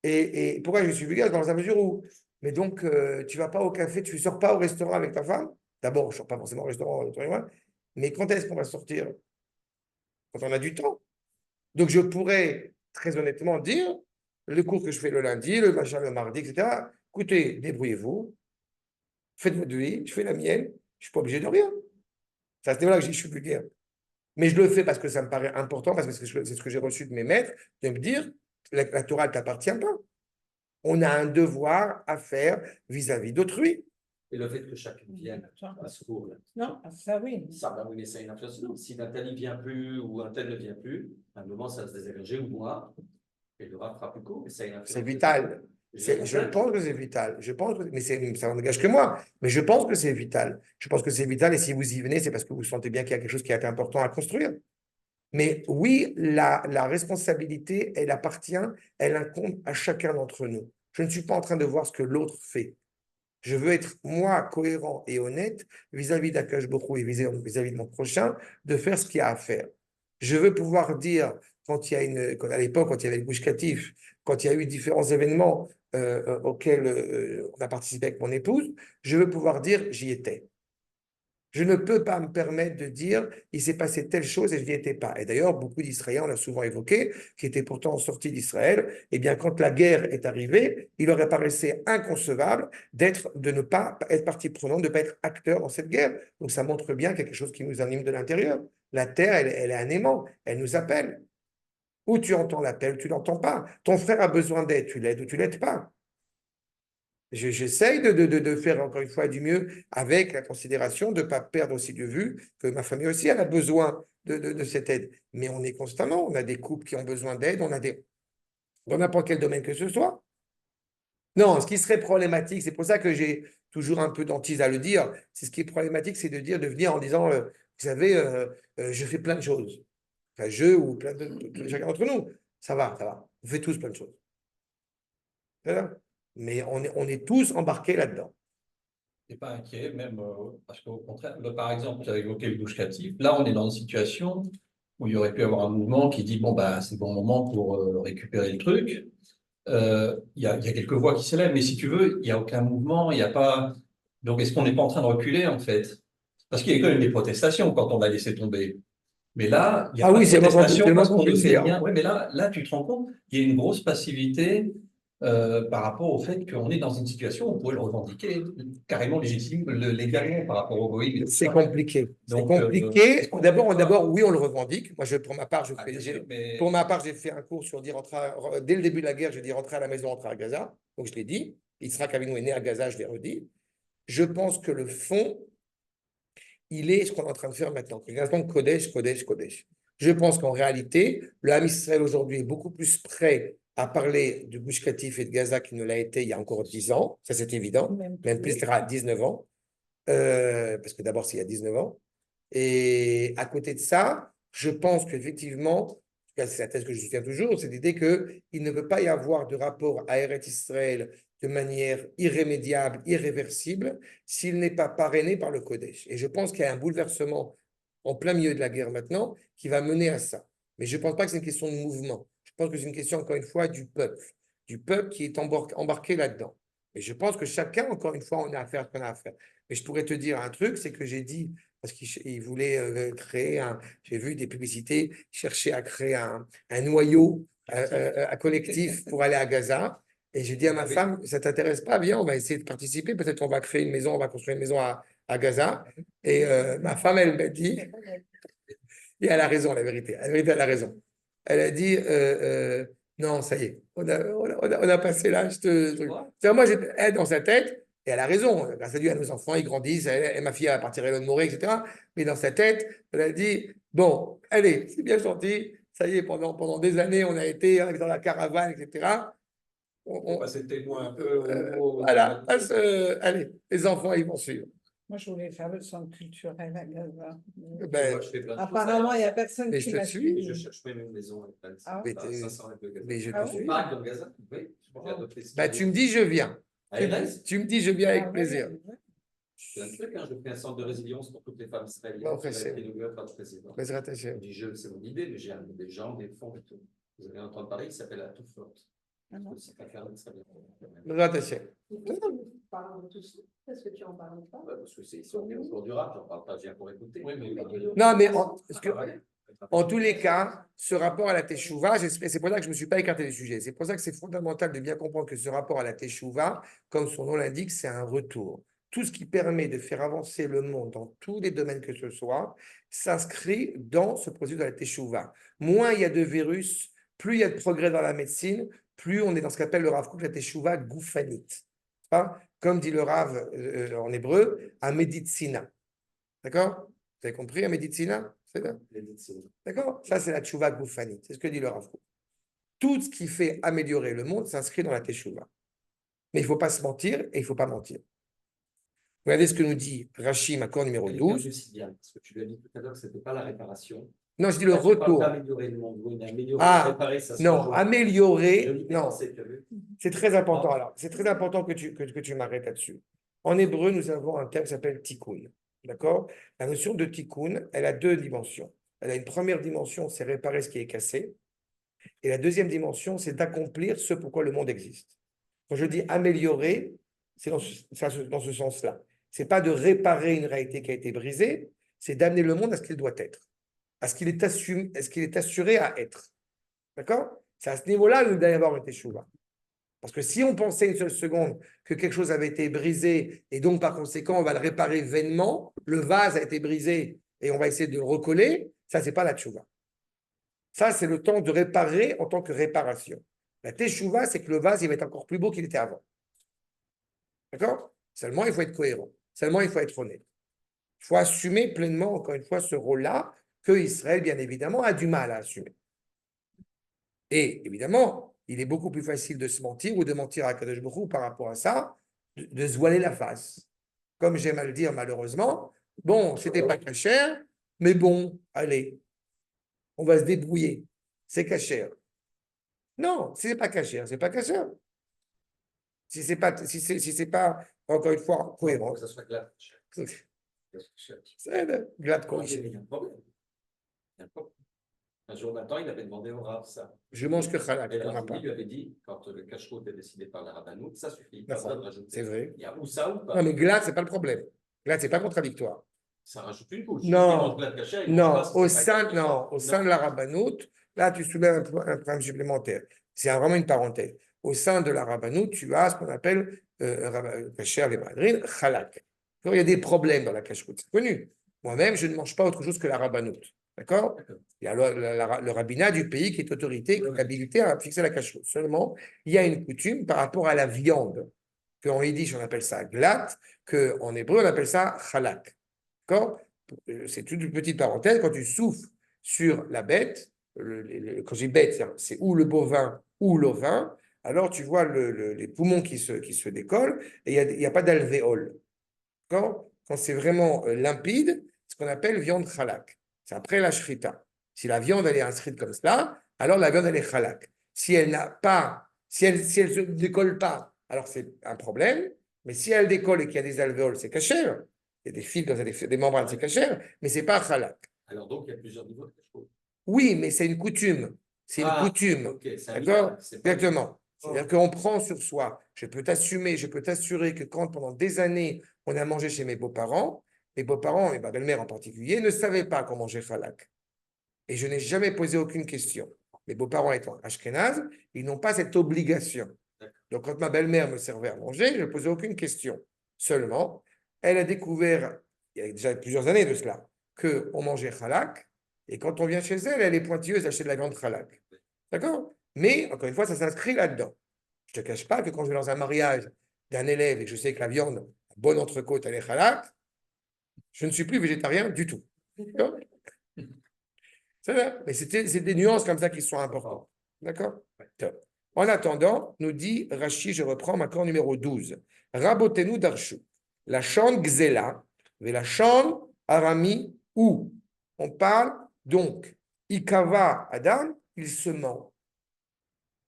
Et pourquoi je suis vulgaire? Dans la mesure où, mais donc, tu ne vas pas au café, tu ne sors pas au restaurant avec ta femme. D'abord, je ne sors pas forcément au restaurant, mais quand est-ce qu'on va sortir? Quand on a du temps. Donc, je pourrais très honnêtement dire, le cours que je fais le lundi, le machin le mardi, etc. Écoutez, débrouillez-vous, faites votre vie, je fais la mienne, je ne suis pas obligé de rien. C'est à ce niveau-là que je suis vulgaire. Mais je le fais parce que ça me paraît important, parce que c'est ce que j'ai reçu de mes maîtres, de me dire, la Torah ne t'appartient pas. On a un devoir à faire vis-à-vis d'autrui. Et le fait que chacun vienne à ce cours-là. Non, ça oui. Ça va oui, mais ça a une influence. Si un tel ne vient plus ou un tel ne vient plus, à un moment, ça va se désengager ou moi, et le rat fera plus court, mais ça a une influence. C'est vital. Je pense que c'est vital. Je pense que, mais ça n'engage que moi. Mais je pense que c'est vital. Je pense que c'est vital. Et si vous y venez, c'est parce que vous sentez bien qu'il y a quelque chose qui est important à construire. Mais oui, la responsabilité, elle appartient, elle incombe à chacun d'entre nous. Je ne suis pas en train de voir ce que l'autre fait. Je veux être, moi, cohérent et honnête vis-à-vis d'Akash Borou et vis-à-vis de mon prochain, de faire ce qu'il y a à faire. Je veux pouvoir dire, à l'époque, quand il y avait le Gush Katif, quand il y a eu différents événements auxquels on a participé avec mon épouse, je veux pouvoir dire, j'y étais. Je ne peux pas me permettre de dire il s'est passé telle chose et je n'y étais pas. Et d'ailleurs, beaucoup d'Israéliens, on l'a souvent évoqué, qui étaient pourtant sortis d'Israël, eh bien, quand la guerre est arrivée, il leur paraissait inconcevable de ne pas être partie prenante, de ne pas être acteur dans cette guerre. Donc, ça montre bien quelque chose qui nous anime de l'intérieur. La terre, elle est un aimant, elle nous appelle. Ou tu entends l'appel, tu ne l'entends pas. Ton frère a besoin d'aide, tu l'aides ou tu ne l'aides pas. J'essaye de faire encore une fois du mieux avec la considération de ne pas perdre aussi de vue que ma famille aussi elle a besoin de cette aide. Mais on est constamment, on a des couples qui ont besoin d'aide, on a des dans n'importe quel domaine que ce soit. Non, ce qui serait problématique, c'est pour ça que j'ai toujours un peu d'antise à le dire, c'est ce qui est problématique, c'est de venir en disant, vous savez, je fais plein de choses. Enfin, ou plein de chacun d'entre nous. Ça va. On fait tous plein de choses. Voilà. Mais on est tous embarqués là-dedans. Tu n'es pas inquiet, même parce qu'au contraire, par exemple, tu as évoqué le Gush Katif. Là, on est dans une situation où il y aurait pu avoir un mouvement qui dit bon, bah, c'est le bon moment pour récupérer le truc. Il y a quelques voix qui s'élèvent, mais si tu veux, il n'y a aucun mouvement, il n'y a pas. Donc, est-ce qu'on n'est pas en train de reculer, en fait? Parce qu'il y a quand même des protestations quand on a laissé tomber. Mais là, il y a pas de protestation parce qu'on ne fait rien. Oui, mais là, tu te rends compte, il y a une grosse passivité par rapport au fait qu'on est dans une situation où on pourrait le revendiquer carrément légitime, légalement par rapport au goïm. C'est compliqué. C'est compliqué. D'abord, oui, on le revendique. Moi, pour ma part, j'ai fait un cours sur dire dès le début de la guerre, j'ai dit rentrer à la maison, rentrer à Gaza. Donc, je l'ai dit. Yitzhak Avinu est né à Gaza, je l'ai redit. Je pense que le fond, il est ce qu'on est en train de faire maintenant. Donc, Kodesh. Je pense qu'en réalité, le Ham Israël aujourd'hui est beaucoup plus prêt à parler de Gush Katif et de Gaza qu'il ne l'a été il y a encore 10 ans. Ça, c'est évident. Même plus, il à 19 ans. Parce que d'abord, c'est il y a 19 ans. Et à côté de ça, Je pense qu'effectivement, en tout cas, c'est la thèse que je soutiens toujours, c'est l'idée qu'il ne peut pas y avoir de rapport à Eretz Israël de manière irrémédiable, irréversible, s'il n'est pas parrainé par le Kodesh. Et je pense qu'il y a un bouleversement en plein milieu de la guerre maintenant qui va mener à ça. Mais je ne pense pas que c'est une question de mouvement. Je pense que c'est une question, encore une fois, du peuple qui est embarqué là-dedans. Et je pense que chacun, encore une fois, on a à faire ce qu'on a à faire. Mais je pourrais te dire un truc, c'est que j'ai dit, parce qu'il voulait créer j'ai vu des publicités, chercher à créer un noyau collectif pour aller à Gaza. Et j'ai dit à ma femme, ça ne t'intéresse pas, viens, on va essayer de participer, peut-être qu'on va créer une maison, on va construire une maison à Gaza. Et ma femme, elle m'a dit, et elle a raison, la vérité, elle a raison. Elle a dit, non, ça y est, on a passé l'âge Moi, elle, dans sa tête, et elle a raison, grâce à Dieu, à nos enfants, ils grandissent, ma fille va partir à Elon Moré, etc. Mais dans sa tête, elle a dit, bon, allez, c'est bien gentil, ça y est, pendant des années, on a été dans la caravane, etc. On va être témoin un peu. Voilà, allez, les enfants, ils vont suivre. Moi, je voulais faire le centre culturel à Gaza. Ben, Moi, je fais plein de choses. Apparemment, il n'y a personne mais qui je te m'a suis. suivi. Je cherche même une maison avec plein de Ah ouais. ça sent un peu Gaza. Mais je te Ah suis. On parle dans Gaza? Oui. Je pense qu'il y a d'autres Bah, tu me dis, je viens. Allez, reste. Tu me dis, je viens Ah, avec ouais, plaisir. ouais. Je fais un truc, hein, je fais un centre de résilience pour toutes les femmes israéliennes. Bon, qui Hashem. a été inauguré par le président. Bezrat Hashem. Je dis je, c'est mon idée, mais j'ai des gens, des fonds et tout. Vous avez entendu parler, il s'appelle la Tout Forte. Ah non. C'est pas faire ça bien. Bezrat Hashem. Parle de tout ça. Est-ce que tu en parles pas? Ouais, parce que c'est sur du rap, j'en parle pas, je viens pour écouter. Oui, mais Non, mais en tous les cas, ce rapport à la Teshuvah, c'est pour ça que je ne me suis pas écarté du sujet. C'est pour ça que c'est fondamental de bien comprendre que ce rapport à la Teshuvah, comme son nom l'indique, c'est un retour. Tout ce qui permet de faire avancer le monde dans tous les domaines que ce soit, s'inscrit dans ce processus de la Teshuvah. Moins il y a de virus, plus il y a de progrès dans la médecine, plus on est dans ce qu'appelle le Rav Kook la Teshuvah goufanit. Comme dit le Rav en hébreu, à Meditsina. D'accord? Vous avez compris, à Meditsina? C'est ça? D'accord? Ça, c'est la Teshuvah goufanit. C'est ce que dit le Rav Kook. Tout ce qui fait améliorer le monde s'inscrit dans la Teshuvah. Mais il ne faut pas se mentir et il ne faut pas mentir. Regardez ce que nous dit Rashi, accord numéro 12. Parce que tu lui as dit tout à l'heure que ce n'était pas la réparation. Non, je dis le retour. Améliorer le monde, oui, mais améliorer, Ah, réparer, ça se non, rejoint. améliorer, non, Pensé, tu as vu? c'est très important. Alors, c'est très important que tu m'arrêtes là-dessus. En hébreu, nous avons un terme qui s'appelle tikkun. D'accord? La notion de tikkun, elle a deux dimensions. Elle a une première dimension, c'est réparer ce qui est cassé. Et la deuxième dimension, c'est d'accomplir ce pourquoi le monde existe. Quand je dis améliorer, c'est dans ce sens-là. Ce n'est pas de réparer une réalité qui a été brisée, c'est d'amener le monde à ce qu'il doit être, à ce qu'il est assuré à être. D'accord? C'est à ce niveau-là qu'il doit y avoir une teshuva. Parce que si on pensait une seule seconde que quelque chose avait été brisé et donc par conséquent on va le réparer vainement, le vase a été brisé et on va essayer de le recoller, ça c'est pas la teshuva. Ça c'est le temps de réparer en tant que réparation. La teshuva, c'est que le vase il va être encore plus beau qu'il était avant. D'accord? Seulement il faut être cohérent. Seulement il faut être honnête. Il faut assumer pleinement, encore une fois, ce rôle-là que Israël, bien évidemment, a du mal à assumer. Et évidemment, il est beaucoup plus facile de se mentir ou de mentir à Kadosh Baruch Hu par rapport à ça, de se voiler la face. Comme j'aime à le dire malheureusement, bon, c'était pas cachère, mais bon, allez, on va se débrouiller. C'est cachère. Non, si c'est pas cachère, c'est pas cachère. Si c'est pas, encore une fois, cohérent. Que ça soit clair. C'est glad Il y a un problème. Un jour matin, il avait demandé au Rav ça. Je mange que halak, Et pour le ma Rav part. lui avait dit, quand le cache-route est décidé par la Rabbanout, ça suffit. D'accord, Pas besoin de rajouter. c'est vrai. Il y a ou ça ou pas. Non, mais glad, c'est pas le problème. Glad, c'est pas contradictoire. Ça rajoute une couche. Non, non, au sein Non. de la Rabbanout, là, tu soulèves un problème supplémentaire. C'est vraiment une parenthèse. Au sein de la Rabbanout, tu as ce qu'on appelle kasher les madrines, chalak. Il y a des problèmes dans la cache-route, c'est connu. Moi-même, je ne mange pas autre chose que la Rabbanout. D'accord? Il y a le rabbinat du pays qui est autorité, qui est habilité à fixer la cache-route. Seulement, il y a une coutume par rapport à la viande, qu'en yiddish, on appelle ça glatt, qu'en hébreu, on appelle ça chalak. D'accord? C'est toute une petite parenthèse. Quand tu souffles sur la bête, quand j'ai bête, c'est ou le bovin ou l'ovin, alors tu vois les poumons qui se décollent et il n'y a pas d'alvéole. D'accord? Quand c'est vraiment limpide, ce qu'on appelle viande chalak. C'est après la shrita. Si la viande, elle est inscrite comme cela, alors la viande, elle est halak. Si elle n'a pas, si elle se décolle pas, alors c'est un problème. Mais si elle décolle et qu'il y a des alvéoles, c'est cachère. Il y a des fils, comme ça, des membranes, c'est cachère, mais c'est pas halak. Alors donc, il y a plusieurs niveaux de cache-pot. Oui, mais c'est une coutume. C'est une coutume. Ok, c'est un D'accord? miracle, c'est pas une- Exactement. C'est-à-dire qu'on prend sur soi. Je peux t'assumer, je peux t'assurer que quand pendant des années, on a mangé chez mes beaux-parents, et ma belle-mère en particulier, ne savaient pas qu'on mangeait halak. Et je n'ai jamais posé aucune question. Mes beaux-parents étant ashkénazes, ils n'ont pas cette obligation. Donc, quand ma belle-mère me servait à manger, je ne posais aucune question. Seulement, elle a découvert, il y a déjà plusieurs années de cela, qu'on mangeait halak. Et quand on vient chez elle, elle est pointilleuse d'acheter de la viande halak. D'accord? Mais, encore une fois, ça s'inscrit là-dedans. Je ne te cache pas que quand je vais dans un mariage d'un élève et que je sais que la viande, la bonne entrecôte, elle est halak, je ne suis plus végétarien du tout. D'accord? C'est vrai, mais c'est des nuances comme ça qui sont importantes. D'accord? Top. En attendant, nous dit Rashi, je reprends maintenant numéro 12. Rabotenu darshu. La chante gzela, mais la chante arami ou. On parle donc, ikava Adam, il se ment.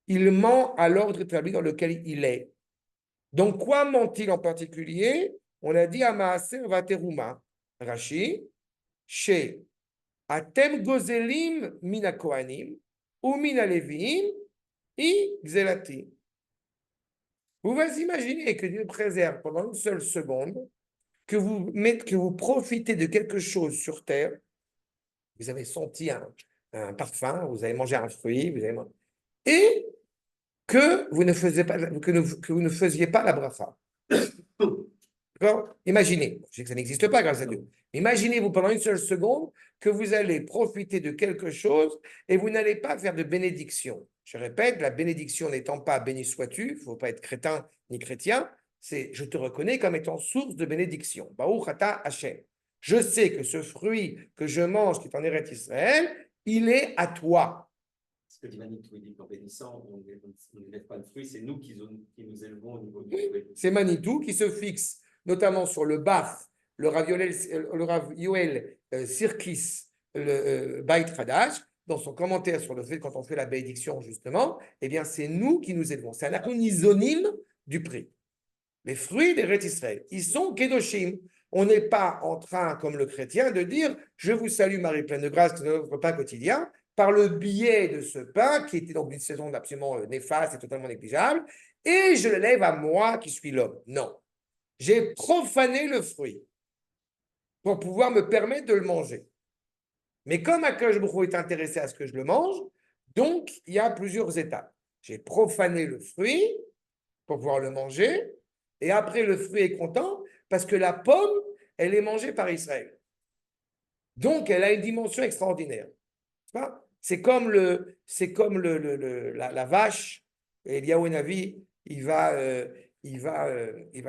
Il ment à l'ordre établi dans lequel il est. Donc, quoi ment-il en particulier? On a dit à Maaser Vateruma. Rashi, chez Atem gozelim mina kohanim ou mina leviim i gzelati. Vous vous imaginez que Dieu préserve pendant une seule seconde, que vous profitez de quelque chose sur terre, vous avez senti un parfum, vous avez mangé un fruit, et que vous ne faisiez pas, que vous ne faisiez pas la bracha. D'accord? Imaginez, je sais que ça n'existe pas grâce à Dieu. Imaginez-vous pendant une seule seconde que vous allez profiter de quelque chose et vous n'allez pas faire de bénédiction. Je répète, la bénédiction n'étant pas béni sois-tu, il ne faut pas être crétin ni chrétien, c'est je te reconnais comme étant source de bénédiction. Baruch ata Hashem. Je sais que ce fruit que je mange qui est en Eretz Israël, il est à toi. Ce que dit Manitou, il dit qu'en bénissant, on n'élève pas le fruit, c'est nous qui nous élevons au niveau du fruit. C'est Manitou qui se fixe notamment sur le Baf, le Rav Yoel Sirkis, le Beit Hadash, dans son commentaire sur le fait quand on fait la bénédiction, justement, eh bien, c'est nous qui nous élevons. C'est un acronyme du prix. Les fruits des Rét Israël, ils sont Kedoshim. On n'est pas en train, comme le chrétien, de dire « Je vous salue Marie pleine de grâce, c'est notre repas quotidien », par le biais de ce pain, qui était dans une saison absolument néfaste et totalement négligeable, et je le lève à moi qui suis l'homme. Non. J'ai profané le fruit pour pouvoir me permettre de le manger. Mais comme Akash Baruch est intéressé à ce que je le mange, donc il y a plusieurs étapes. J'ai profané le fruit pour pouvoir le manger, et après le fruit est content parce que la pomme, elle est mangée par Israël. Donc elle a une dimension extraordinaire. C'est comme la vache, et Eliyahu Navi, il va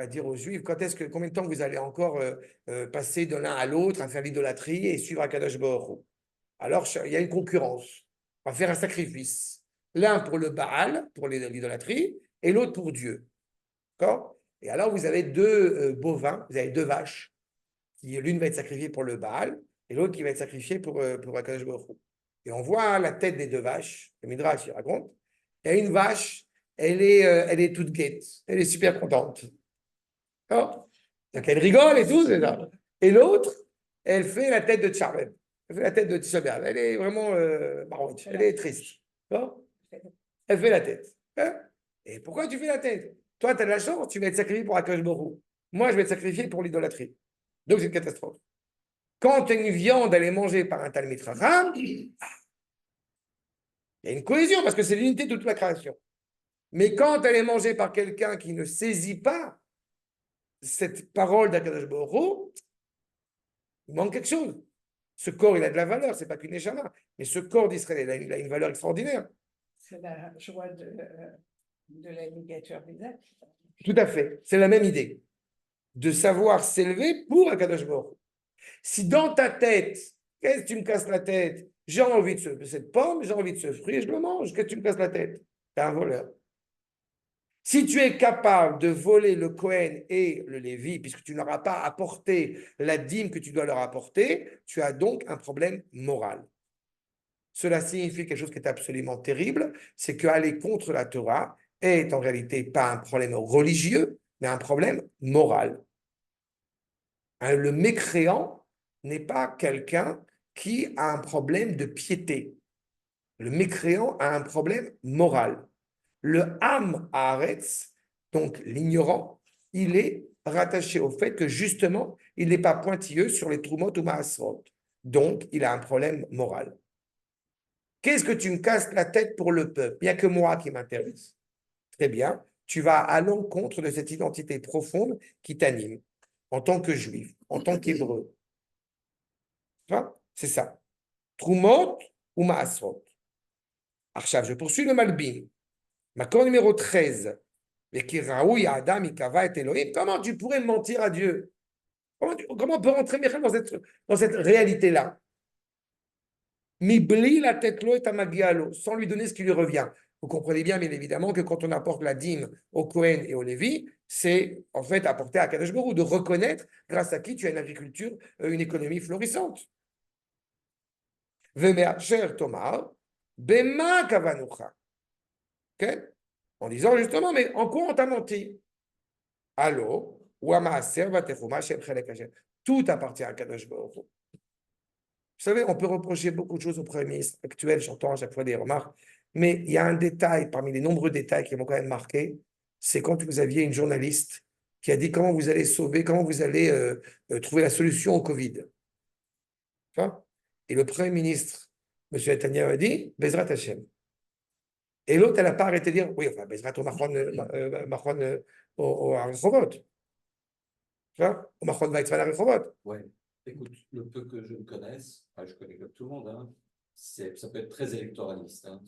dire aux Juifs, combien de temps vous allez encore passer de l'un à l'autre à faire l'idolâtrie et suivre Akadosh Baruch Hu? Alors, il y a une concurrence. On va faire un sacrifice. L'un pour le Baal, pour l'idolâtrie, et l'autre pour Dieu. D'accord? Et alors, vous avez deux bovins, vous avez deux vaches, l'une va être sacrifiée pour le Baal, et l'autre qui va être sacrifiée pour Akadosh Baruch Hu. Et on voit la tête des deux vaches, le Midrash il raconte. Il y a une vache, elle est toute gaie, elle est super contente. Donc elle rigole et tout, c'est ça. Et l'autre, elle fait la tête de Tchabeb. Elle fait la tête de Tchabeb. Elle est vraiment barouette, elle est triste. Elle fait la tête. Et pourquoi tu fais la tête? Toi, tu as de la chance, tu vas être sacrifié pour Akadosh Baruch Hu. Moi, je vais être sacrifié pour l'idolâtrie. Donc, c'est une catastrophe. Quand une viande, elle est mangée par un Talmid Chacham, il y a une cohésion parce que c'est l'unité de toute la création. Mais quand elle est mangée par quelqu'un qui ne saisit pas cette parole d'Akadosh Baruch Hu, il manque quelque chose. Ce corps, il a de la valeur, c'est pas qu'une échama, mais ce corps d'Israël, il a une valeur extraordinaire. C'est la joie de la ligature des actes. Tout à fait, c'est la même idée. De savoir s'élever pour Akadosh Baruch Hu. Si dans ta tête, qu'est-ce que tu me casses la tête? J'ai envie de cette pomme, j'ai envie de ce fruit, je le mange. Qu'est-ce que tu me casses la tête? Tu es un voleur. Si tu es capable de voler le Kohen et le Lévi, puisque tu n'auras pas apporté la dîme que tu dois leur apporter, tu as donc un problème moral. cela signifie quelque chose qui est absolument terrible, c'est qu'aller contre la Torah est en réalité pas un problème religieux, mais un problème moral. Hein, le mécréant n'est pas quelqu'un qui a un problème de piété. Le mécréant a un problème moral. Le Ham Haaretz, donc l'ignorant, il est rattaché au fait que justement, il n'est pas pointilleux sur les Trumot ou Maasrot. Donc, il a un problème moral. Qu'est-ce que tu me casses la tête pour le peuple? Il n'y a que moi qui m'intéresse. Très bien, tu vas à l'encontre de cette identité profonde qui t'anime en tant que juif, en tant qu'hébreu. C'est ça. Trumot ou Maasrot. Archav, je poursuis le Malbim. Macor numéro 13. Comment tu pourrais mentir à Dieu? Comment on peut rentrer dans cette réalité-là? Mibli la tête l'eau est à Magialo, sans lui donner ce qui lui revient. Vous comprenez bien évidemment, que quand on apporte la dîme au Kohen et au Lévi, c'est en fait apporter à Kadosh Baruch Hu de reconnaître grâce à qui tu as une agriculture, une économie florissante. Vemeacher Tomar, Bema Kavanucha. En disant justement, mais en quoi on t'a menti? Allô? Tout appartient à Kadosh Baruch Hu. Vous savez, on peut reprocher beaucoup de choses au Premier ministre actuel, j'entends à chaque fois des remarques, mais il y a un détail parmi les nombreux détails qui m'ont quand même marqué, c'est quand vous aviez une journaliste qui a dit comment vous allez sauver, comment vous allez trouver la solution au Covid. Et le Premier ministre, M. Netanyahu, a dit Bezrat Hashem. Et l'autre, elle n'a pas arrêté de dire oui, enfin, Bezrat au Machon au Rehovot. Au Machon Weizmann à Rehovot. Ouais. Écoute, le peu que je me connaisse, je connais comme tout le monde, hein, ça peut être très électoraliste. Hein.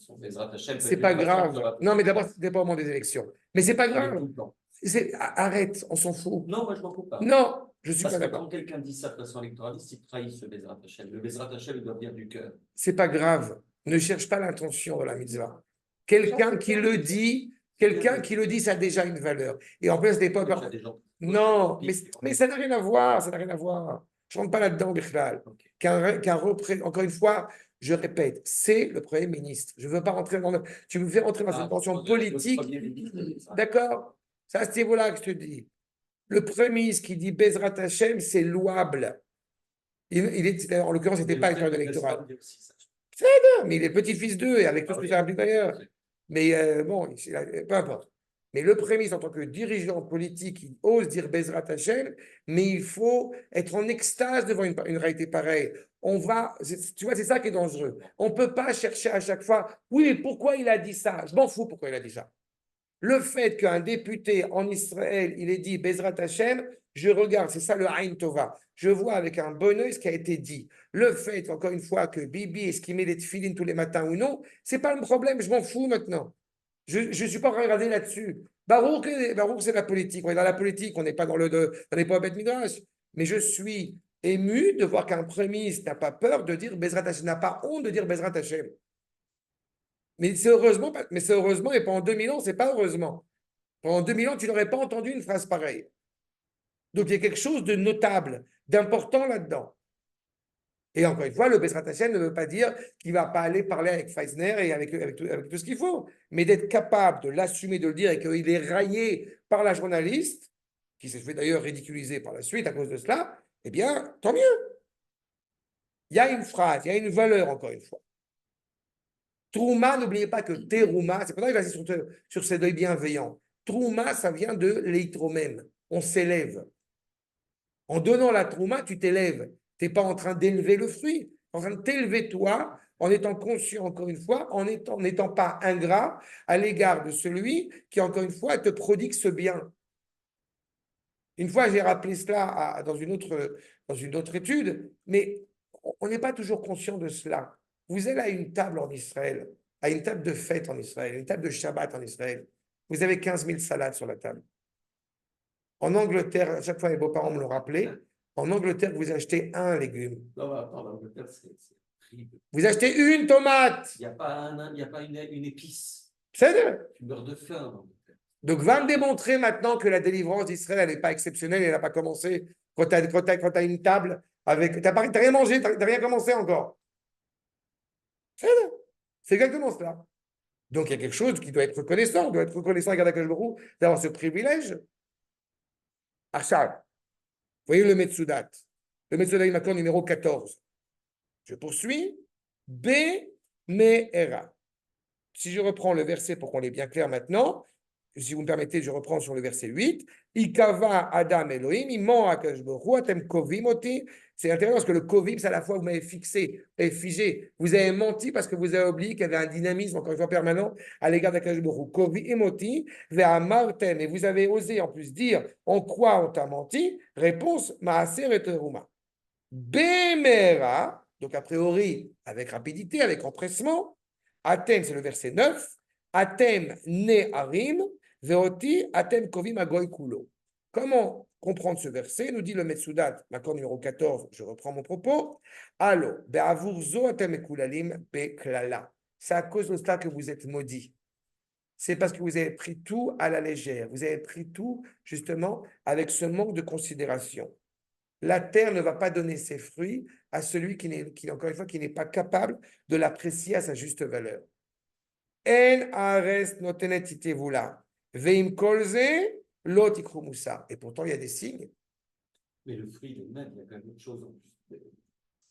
C'est pas grave. Non, mais d'abord, c'était pas au moment des élections. Mais c'est pas grave. Arrête, on s'en fout. Non, moi je m'en fous pas. Non, je suis Parce pas que d'accord. quand quelqu'un dit ça de façon électoraliste, il trahit ce Bezrat Hashem. Le Bezrat Hashem, il doit venir du cœur. C'est pas grave. Ne cherche pas l'intention de la mitzvah. Quelqu'un qui le dit, ça a déjà une valeur. Et en plus, des pas. Non, mais ça n'a rien à voir. Ça n'a rien à voir. Je ne rentre pas là-dedans, Bichlal. Encore une fois, je répète, c'est le Premier ministre. Je ne veux pas rentrer dans. Tu me fais rentrer dans cette tension politique. D'accord? Ça, c'est voilà que je te dis. Le Premier ministre qui dit Bezrat Hashem, c'est louable. En l'occurrence, il n'était pas électeur électoral. Mais il est petit-fils d'eux, et avec tout ce que ça implique d'ailleurs. Mais bon, peu importe. Mais le Premier ministre, en tant que dirigeant politique, il ose dire Bezrat Hashem, mais il faut être en extase devant une réalité pareille. Tu vois, c'est ça qui est dangereux. On ne peut pas chercher à chaque fois, oui, mais pourquoi il a dit ça? Je m'en fous pourquoi il a dit ça. Le fait qu'un député en Israël, il ait dit Bezrat Hashem, je regarde, c'est ça le Aïn Tova. Je vois avec un bon œil ce qui a été dit. Le fait, encore une fois, que Bibi, est-ce qu'il met des tefilines tous les matins ou non, c'est pas le problème, je m'en fous maintenant. Je ne suis pas regardé là-dessus. Barouk, c'est la politique. On est dans la politique, on n'est pas on n'est pas au Beth Midrash. Mais je suis ému de voir qu'un Premier ministre n'a pas peur de dire Bezrat Hashem, n'a pas honte de dire Bezrat Hashem. Mais c'est heureusement, et pendant 2000 ans, c'est pas heureusement. Pendant 2000 ans, tu n'aurais pas entendu une phrase pareille. Donc, il y a quelque chose de notable, d'important là-dedans. Et encore une fois, le Bezrat Hashem ne veut pas dire qu'il ne va pas aller parler avec Feisner et avec tout ce qu'il faut, mais d'être capable de l'assumer, de le dire, et qu'il est raillé par la journaliste, qui s'est fait d'ailleurs ridiculiser par la suite à cause de cela, eh bien, tant mieux. Il y a une phrase, il y a une valeur, encore une fois. Trouma, n'oubliez pas que Terouma, c'est pour ça qu'il va sur ces deuils bienveillants. Trouma, ça vient de l'eitromème. On s'élève. En donnant la trouma, tu t'élèves. Tu n'es pas en train d'élever le fruit. Tu es en train de t'élever toi, en étant conscient, encore une fois, en n'étant pas ingrat à l'égard de celui qui, encore une fois, te prodigue ce bien. Une fois, j'ai rappelé cela dans une autre étude, mais on n'est pas toujours conscient de cela. Vous allez à une table en Israël, à une table de fête en Israël, une table de Shabbat en Israël. Vous avez 15 000 salades sur la table. En Angleterre, à chaque fois, mes beaux-parents me l'ont rappelé, en Angleterre, vous achetez un légume. Non, attends, l'Angleterre, c'est horrible. Vous achetez une tomate. Il n'y a pas une épice. C'est Tu meurs de faim en Angleterre. Donc, va me démontrer maintenant que la délivrance d'Israël, elle n'est pas exceptionnelle, elle n'a pas commencé quand tu as une table avec. Tu n'as rien mangé, tu n'as rien commencé encore. C'est exactement cela. Donc, il y a quelque chose qui doit être reconnaissant. On doit être reconnaissant à Akadosh Baruch Hu d'avoir ce privilège. Achab, vous voyez le Metsudat. Le Metsudat Imakon numéro 14. Je poursuis. B, me, era. Si je reprends le verset pour qu'on l'ait bien clair maintenant, si vous me permettez, je reprends sur le verset 8. Ikava Adam Elohim, imon Akadosh Baruch Hu, atem kovim oti. C'est intéressant parce que le kovim, c'est à la fois vous m'avez fixé et figé. Vous avez menti parce que vous avez oublié qu'il y avait un dynamisme, encore une fois, permanent à l'égard d'Akadosh Baruch Hu. Kovim oti, ve'amartem. Et vous avez osé en plus dire en quoi on t'a menti. Réponse, maaser et teruma. Bemera, donc a priori, avec rapidité, avec empressement. Atem, c'est le verset 9. Atem ne harim, veoti atem kovim agoy kulo. Comment comprendre ce verset? Nous dit le Metsudat, l'accord numéro 14, je reprends mon propos. Allo, be'avurzo atem ekulalim beklala. C'est à cause de cela que vous êtes maudits. C'est parce que vous avez pris tout à la légère. Vous avez pris tout, justement, avec ce manque de considération. La terre ne va pas donner ses fruits à celui encore une fois, qui n'est pas capable de l'apprécier à sa juste valeur. En ares notenet itevula, veim kolze lo tikru musa. Et pourtant, il y a des signes. Mais le fruit de même, il y a quand même autre chose en plus.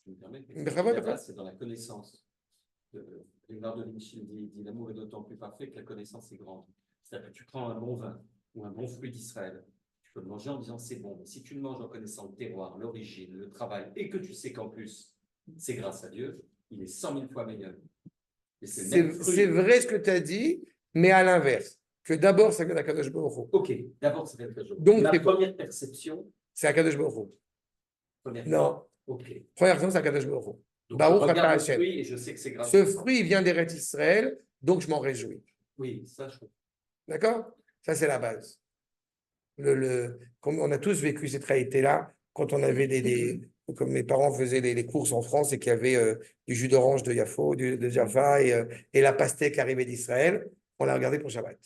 Je me permets, Bravo, là-bas, bravo. c'est dans la connaissance. Leonardo da Vinci dit l'amour est d'autant plus parfait que la connaissance est grande. C'est-à-dire que tu prends un bon vin ou un bon fruit d'Israël, tu peux le manger en disant c'est bon, mais si tu le manges en connaissant le terroir, l'origine, le travail, et que tu sais qu'en plus c'est grâce à Dieu, il est 100 000 fois meilleur. Et C'est vrai ce que tu as dit, mais à l'inverse. Que d'abord, ça vient d'Akadosh Baruch Hu. Ok, d'abord, ça vient d'Akadosh Baruch Hu. Donc, ma première perception, c'est Akadosh Baruch Hu. Non. Ok. Première raison, c'est Akadosh Baruch Hu. Donc, Baruch je regarde Ata le Hashem. fruit et je sais que c'est grâce Ce fruit, il vient d'Eretz Israël, donc je m'en réjouis. Oui, ça, je comprends. D'accord? Ça, c'est la base. Comme on a tous vécu cette réalité-là, quand on avait comme mes parents faisaient les courses en France et qu'il y avait du jus d'orange de Yafo, de Jaffa et la pastèque arrivée d'Israël, on l'a regardé pour Shabbat.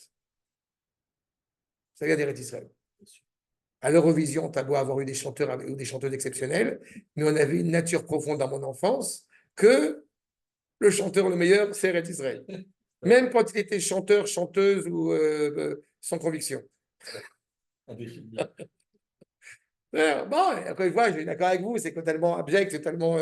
Ça vient d'Eretz Israël. À l'Eurovision, tu as beau avoir eu des chanteurs ou des chanteuses exceptionnelles, mais on avait une nature profonde dans mon enfance que le chanteur le meilleur, c'est Eretz Israël. Même quand il était chanteur, chanteuse ou sans conviction. Bon, encore une fois, je suis d'accord avec vous, c'est totalement abject, c'est totalement,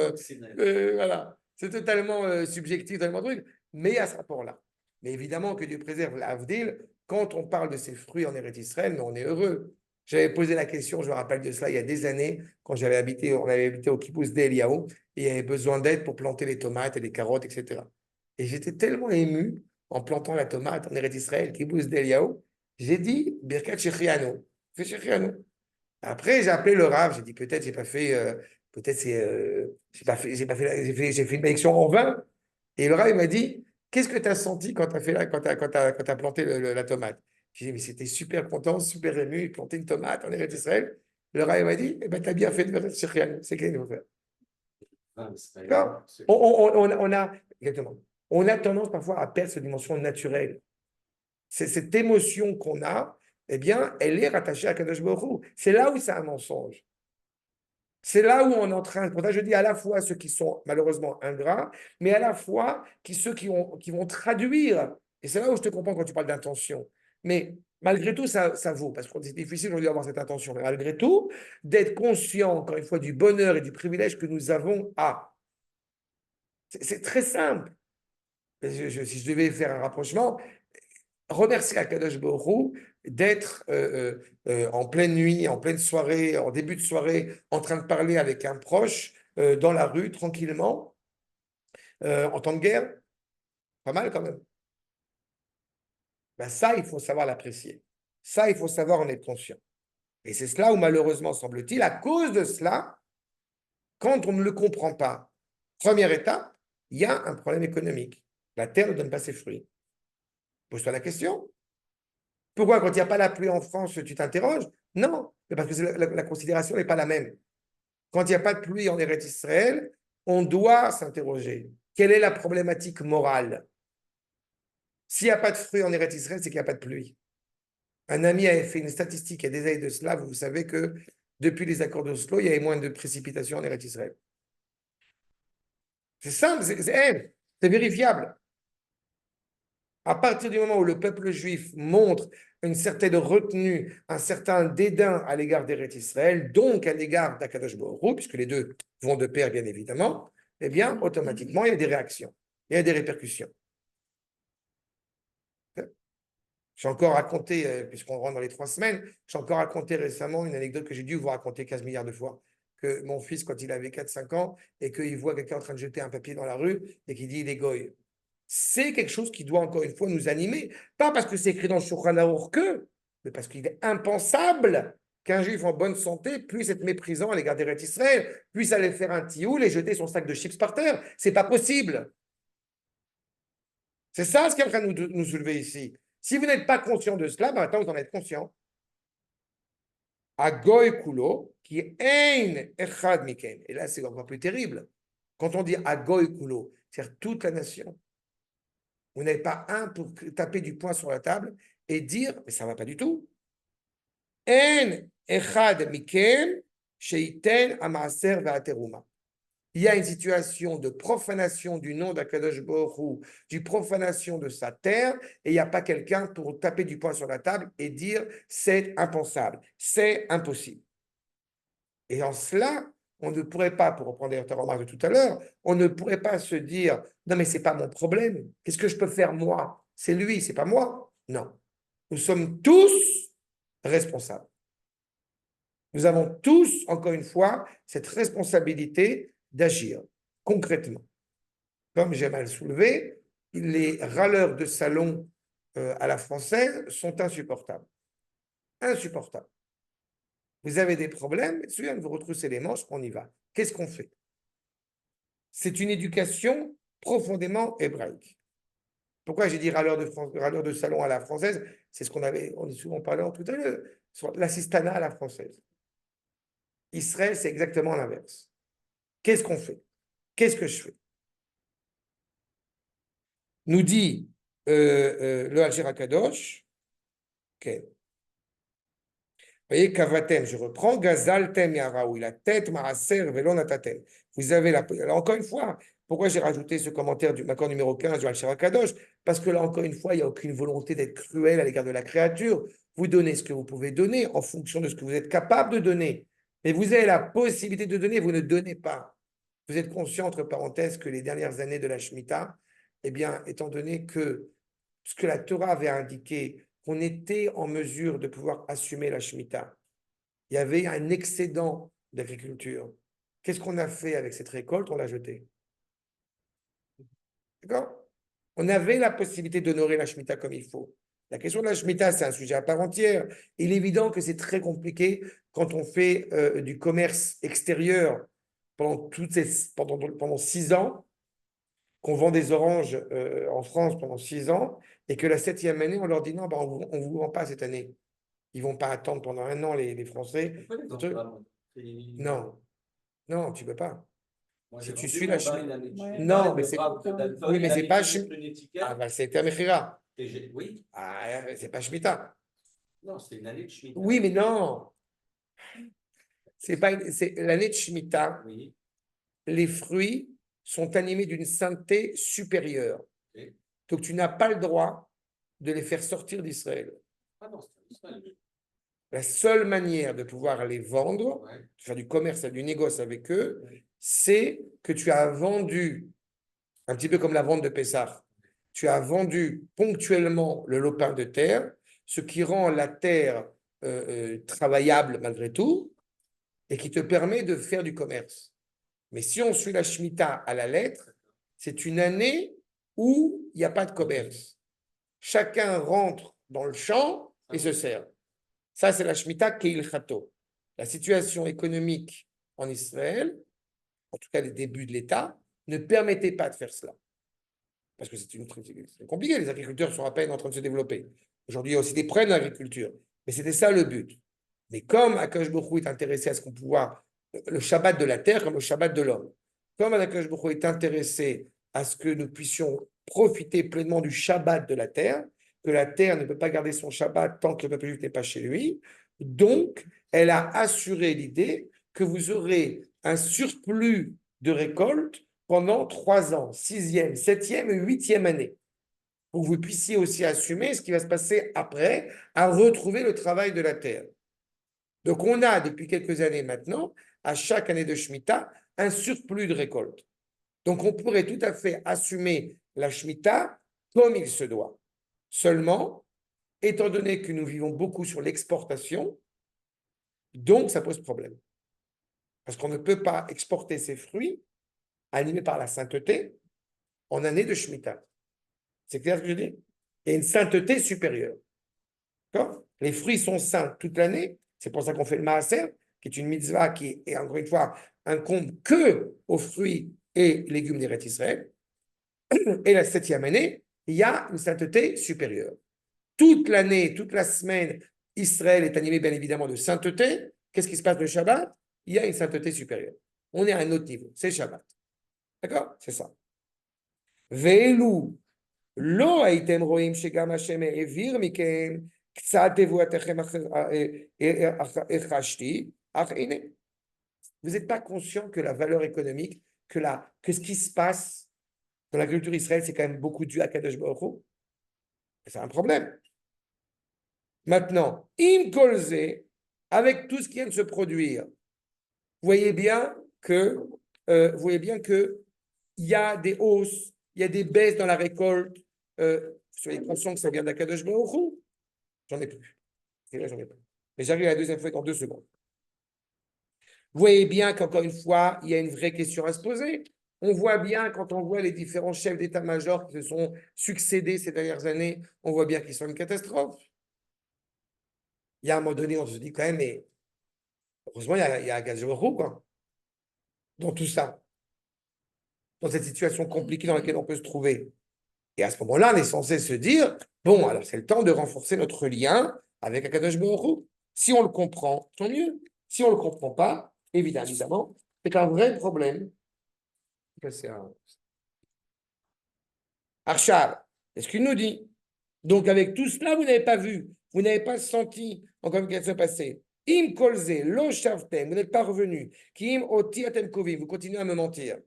voilà, c'est totalement subjectif, totalement truc, mais à ce rapport-là. Mais évidemment que Dieu préserve l'Avdil, quand on parle de ces fruits en Eretz Israël, on est heureux. J'avais posé la question, je me rappelle de cela, il y a des années, quand on avait habité au kibbutz d'Eliaou, et il y avait besoin d'aide pour planter les tomates et les carottes, etc. Et j'étais tellement ému en plantant la tomate en Eretz Israël, kibbutz d'Eliaou, j'ai dit, Birkat Shechianu, fais Shechianu. Après, j'ai appelé le Rav, j'ai dit peut-être j'ai pas fait, peut-être j'ai fait une bénédiction en vain. Et le Rav il m'a dit, qu'est-ce que tu as senti quand tu as fait là, quand t'as planté la tomate? J'ai dit, mais c'était super content, super ému, planter une tomate en Eretz Israël. Le Rav il m'a dit, eh ben, tu as bien fait de faire Shechianu, c'est qu'il faut faire. D'accord? Exactement. On a tendance parfois à perdre cette dimension naturelle. C'est cette émotion qu'on a, eh bien, elle est rattachée à Kadosh Baruch Hu. C'est là où c'est un mensonge. C'est là où on est en train. Pour ça, je dis à la fois ceux qui sont malheureusement ingrats, mais à la fois ceux qui vont traduire. Et c'est là où je te comprends quand tu parles d'intention. Mais malgré tout, ça vaut, parce que c'est difficile aujourd'hui d'avoir cette intention. Mais malgré tout, d'être conscient, encore une fois, du bonheur et du privilège que nous avons à. C'est très simple. Si je devais faire un rapprochement, remercier Akadosh Baruch Hu d'être en pleine nuit, en pleine soirée, en début de soirée, en train de parler avec un proche dans la rue, tranquillement, en temps de guerre. Pas mal quand même. Ben ça, il faut savoir l'apprécier. Ça, il faut savoir en être conscient. Et c'est cela où, malheureusement, semble-t-il, à cause de cela, quand on ne le comprend pas, première étape, il y a un problème économique. La terre ne donne pas ses fruits. Pose-toi la question. Pourquoi, quand il n'y a pas la pluie en France, tu t'interroges? Non, mais parce que la considération n'est pas la même. Quand il n'y a pas de pluie en Eretz Israël, on doit s'interroger. Quelle est la problématique morale? S'il n'y a pas de fruits en Eretz Israël, c'est qu'il n'y a pas de pluie. Un ami avait fait une statistique il y a des années de cela. Vous savez que depuis les accords d'Oslo, il y avait moins de précipitations en Eretz Israël. C'est simple. C'est vérifiable. À partir du moment où le peuple juif montre une certaine retenue, un certain dédain à l'égard d'Eretz Israël, donc à l'égard d'Akadosh Baruch Hu, puisque les deux vont de pair, bien évidemment, eh bien, automatiquement, il y a des réactions, il y a des répercussions. J'ai encore raconté, puisqu'on rentre dans les 3 semaines, j'ai encore raconté récemment une anecdote que j'ai dû vous raconter 15 milliards de fois. Que mon fils, quand il avait 4-5 ans, et qu'il voit quelqu'un en train de jeter un papier dans la rue, et qu'il dit il est goy. C'est quelque chose qui doit encore une fois nous animer, pas parce que c'est écrit dans le Shulchan Aruch que, mais parce qu'il est impensable qu'un juif en bonne santé puisse être méprisant à l'égard d'Eretz Israël, puisse aller faire un tioul et jeter son sac de chips par terre. C'est pas possible. C'est ça ce qui est en train de nous soulever ici. Si vous n'êtes pas conscient de cela, ben maintenant vous en êtes conscient. Agoy kulo, qui est ein echad mikem. Et là, c'est encore plus terrible. Quand on dit Agoy kulo, c'est-à-dire toute la nation. Vous n'êtes pas un pour taper du poing sur la table et dire, mais ça ne va pas du tout. En echad mikem sheiten amaaser ve'ateruma. Il y a une situation de profanation du nom d'Akadosh Baruch Hu, du profanation de sa terre, et il n'y a pas quelqu'un pour taper du poing sur la table et dire c'est impensable, c'est impossible. Et en cela, on ne pourrait pas, pour reprendre ta remarque de tout à l'heure, on ne pourrait pas se dire non mais c'est pas mon problème, qu'est-ce que je peux faire moi? C'est lui, c'est pas moi. Non, nous sommes tous responsables. Nous avons tous, encore une fois, cette responsabilité d'agir concrètement. Comme j'aime à le soulever, les râleurs de salon à la française sont insupportables. Insupportables. Vous avez des problèmes, souviens de vous retrousser les manches, on y va. Qu'est-ce qu'on fait? C'est une éducation profondément hébraïque. Pourquoi j'ai dit râleur de salon à la française? C'est ce on est souvent parlé tout à l'heure, sur l'assistanat à la française. Israël, c'est exactement l'inverse. Qu'est-ce qu'on fait? Qu'est-ce que je fais? Nous dit le Hachir HaKadosh, okay. Vous voyez, Kavatem, je reprends, Gazaltem Yaraoui, la tête, Maaser, Velon Atatem. Vous avez alors, encore une fois, pourquoi j'ai rajouté ce commentaire du accord numéro 15 du Hachir HaKadosh? Parce que là, encore une fois, il n'y a aucune volonté d'être cruel à l'égard de la créature. Vous donnez ce que vous pouvez donner en fonction de ce que vous êtes capable de donner. Mais vous avez la possibilité de donner, vous ne donnez pas. Vous êtes conscient, entre parenthèses, que les dernières années de la Shemitah, eh bien, étant donné que ce que la Torah avait indiqué, qu'on était en mesure de pouvoir assumer la Shemitah, il y avait un excédent d'agriculture. Qu'est-ce qu'on a fait avec cette récolte? On l'a jetée. D'accord? On avait la possibilité d'honorer la Shemitah comme il faut. La question de la Shemitah, c'est un sujet à part entière. Il est évident que c'est très compliqué quand on fait du commerce extérieur pendant 6 ans, qu'on vend des oranges en France pendant 6 ans, et que la 7e année, on leur dit non, on ne vous vend pas cette année. Ils ne vont pas attendre pendant 1 an, les Français. Non, non, tu ne peux pas. Moi, Si tu vendu suis mon la vin Shemitah. une année de Shemitah, Non, mais le c'est brave de Dalton, oui, mais il a c'est mis pas sur une étiquette. Ah, c'était un Mechira. Oui. Ah, c'est pas Shemitah. Non, c'était une année de Shemitah. Oui, mais non. C'est l'année de Shemitah. Oui. Les fruits sont animés d'une sainteté supérieure. Okay. Donc, tu n'as pas le droit de les faire sortir d'Israël. Ah non, c'est Israël. La seule manière de pouvoir les vendre, Ouais. de faire du commerce, du négoce avec eux, c'est que tu as vendu, un petit peu comme la vente de Pessah, tu as vendu ponctuellement le lopin de terre, ce qui rend la terre travaillable malgré tout, et qui te permet de faire du commerce. Mais si on suit la Shemitah à la lettre, c'est une année où il n'y a pas de commerce. Chacun rentre dans le champ et se sert. Ça, c'est la Shemitah Keil Chato. La situation économique en Israël, en tout cas les débuts de l'État, ne permettait pas de faire cela. Parce que c'est compliqué, les agriculteurs sont à peine en train de se développer. Aujourd'hui, il y a aussi des problèmes d'agriculture. Mais c'était ça le but. Mais comme Akash Baruch Hu est intéressé à ce qu'on pouvoir, le Shabbat de la terre comme le Shabbat de l'homme, comme Akash Baruch Hu est intéressé à ce que nous puissions profiter pleinement du Shabbat de la terre, que la terre ne peut pas garder son Shabbat tant que le peuple juif n'est pas chez lui, donc elle a assuré l'idée que vous aurez un surplus de récolte pendant 3 ans, 6e, 7e et 8e année, pour que vous puissiez aussi assumer ce qui va se passer après, à retrouver le travail de la terre. Donc, on a depuis quelques années maintenant, à chaque année de Shemitah, un surplus de récolte. Donc, on pourrait tout à fait assumer la Shemitah comme il se doit. Seulement, étant donné que nous vivons beaucoup sur l'exportation, donc ça pose problème. Parce qu'on ne peut pas exporter ces fruits animés par la sainteté en année de Shemitah. C'est clair ce que je dis? Il y a une sainteté supérieure. D'accord? Les fruits sont saints toute l'année. C'est pour ça qu'on fait le maaser, qui est une mitzvah qui est, encore une fois, incombe que aux fruits et légumes d'Eretz Israël. Et la 7e année, il y a une sainteté supérieure. Toute l'année, toute la semaine, Israël est animé bien évidemment de sainteté. Qu'est-ce qui se passe le Shabbat? Il y a une sainteté supérieure. On est à un autre niveau, c'est Shabbat. D'accord? C'est ça. Ve'elu lo haytem roim shegam Hashem העביר מכם קצת נבואתכם החשתי, אך הנה. Vous n'êtes pas conscient que la valeur économique, que ce qui se passe dans la culture israélienne, c'est quand même beaucoup dû à Kadosh Baruch Hu. C'est un problème. Maintenant, in kolze, avec tout ce qui vient de se produire, vous voyez bien que il y a des hausses, il y a des baisses dans la récolte. Soyez conscients que ça vient d'Akadosh Baruch Hu. J'en ai plus. Et là, j'en ai pas. Mais j'arrive à la deuxième fois dans 2 secondes. Vous voyez bien qu'encore une fois, il y a une vraie question à se poser. On voit bien, quand on voit les différents chefs d'état-major qui se sont succédés ces dernières années, on voit bien qu'ils sont une catastrophe. Il y a un moment donné, on se dit quand même, mais heureusement, il y a Akadosh Baruch Hu, quoi, dans tout ça, dans cette situation compliquée dans laquelle on peut se trouver. Et à ce moment-là, on est censé se dire, bon, alors c'est le temps de renforcer notre lien avec Akadosh Baruch Hu. Si on le comprend, tant mieux. Si on ne le comprend pas, évidemment, c'est un vrai problème. Arshad, est-ce qu'il nous dit? Donc, avec tout cela, vous n'avez pas vu, vous n'avez pas senti encore ce qui s'est passé. Im kolze, lo shavtem, vous n'êtes pas revenu. Kim oti atem kovim, vous continuez à me mentir.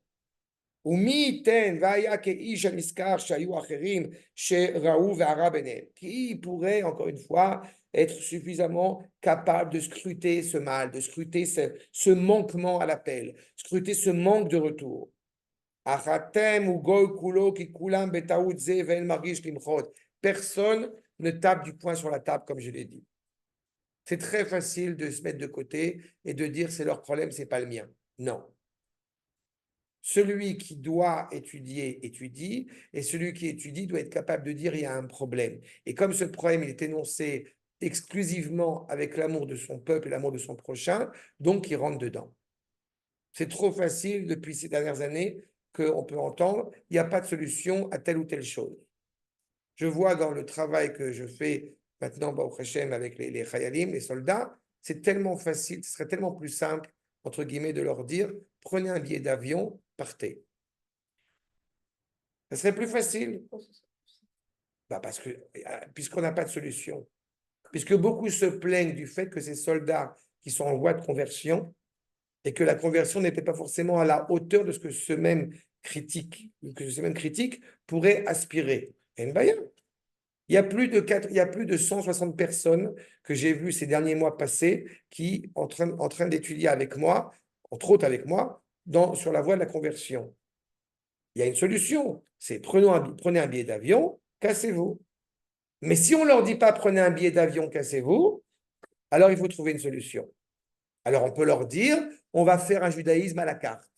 Qui pourrait, encore une fois, être suffisamment capable de scruter ce mal, de scruter ce manquement à l'appel, scruter ce manque de retour. Personne ne tape du poing sur la table, comme je l'ai dit. C'est très facile de se mettre de côté et de dire c'est leur problème, c'est pas le mien. Non. Celui qui doit étudier, étudie, et celui qui étudie doit être capable de dire il y a un problème. Et comme ce problème il est énoncé exclusivement avec l'amour de son peuple et l'amour de son prochain, donc il rentre dedans. C'est trop facile depuis ces dernières années qu'on peut entendre il n'y a pas de solution à telle ou telle chose. Je vois dans le travail que je fais maintenant Baruch Hashem, avec les Chayalim, les soldats, c'est tellement facile, ce serait tellement plus simple, entre guillemets, de leur dire prenez un billet d'avion, partez. Ça serait plus facile. Parce que, puisqu'on n'a pas de solution, puisque beaucoup se plaignent du fait que ces soldats qui sont en voie de conversion et que la conversion n'était pas forcément à la hauteur de ce que ce même critique pourrait aspirer. Il y a plus de 160 personnes que j'ai vues ces derniers mois passés qui en train d'étudier avec moi, entre autres avec moi, sur la voie de la conversion. Il y a une solution, c'est prenez un billet d'avion, cassez-vous. Mais si on ne leur dit pas prenez un billet d'avion, cassez-vous, alors il faut trouver une solution. Alors on peut leur dire on va faire un judaïsme à la carte.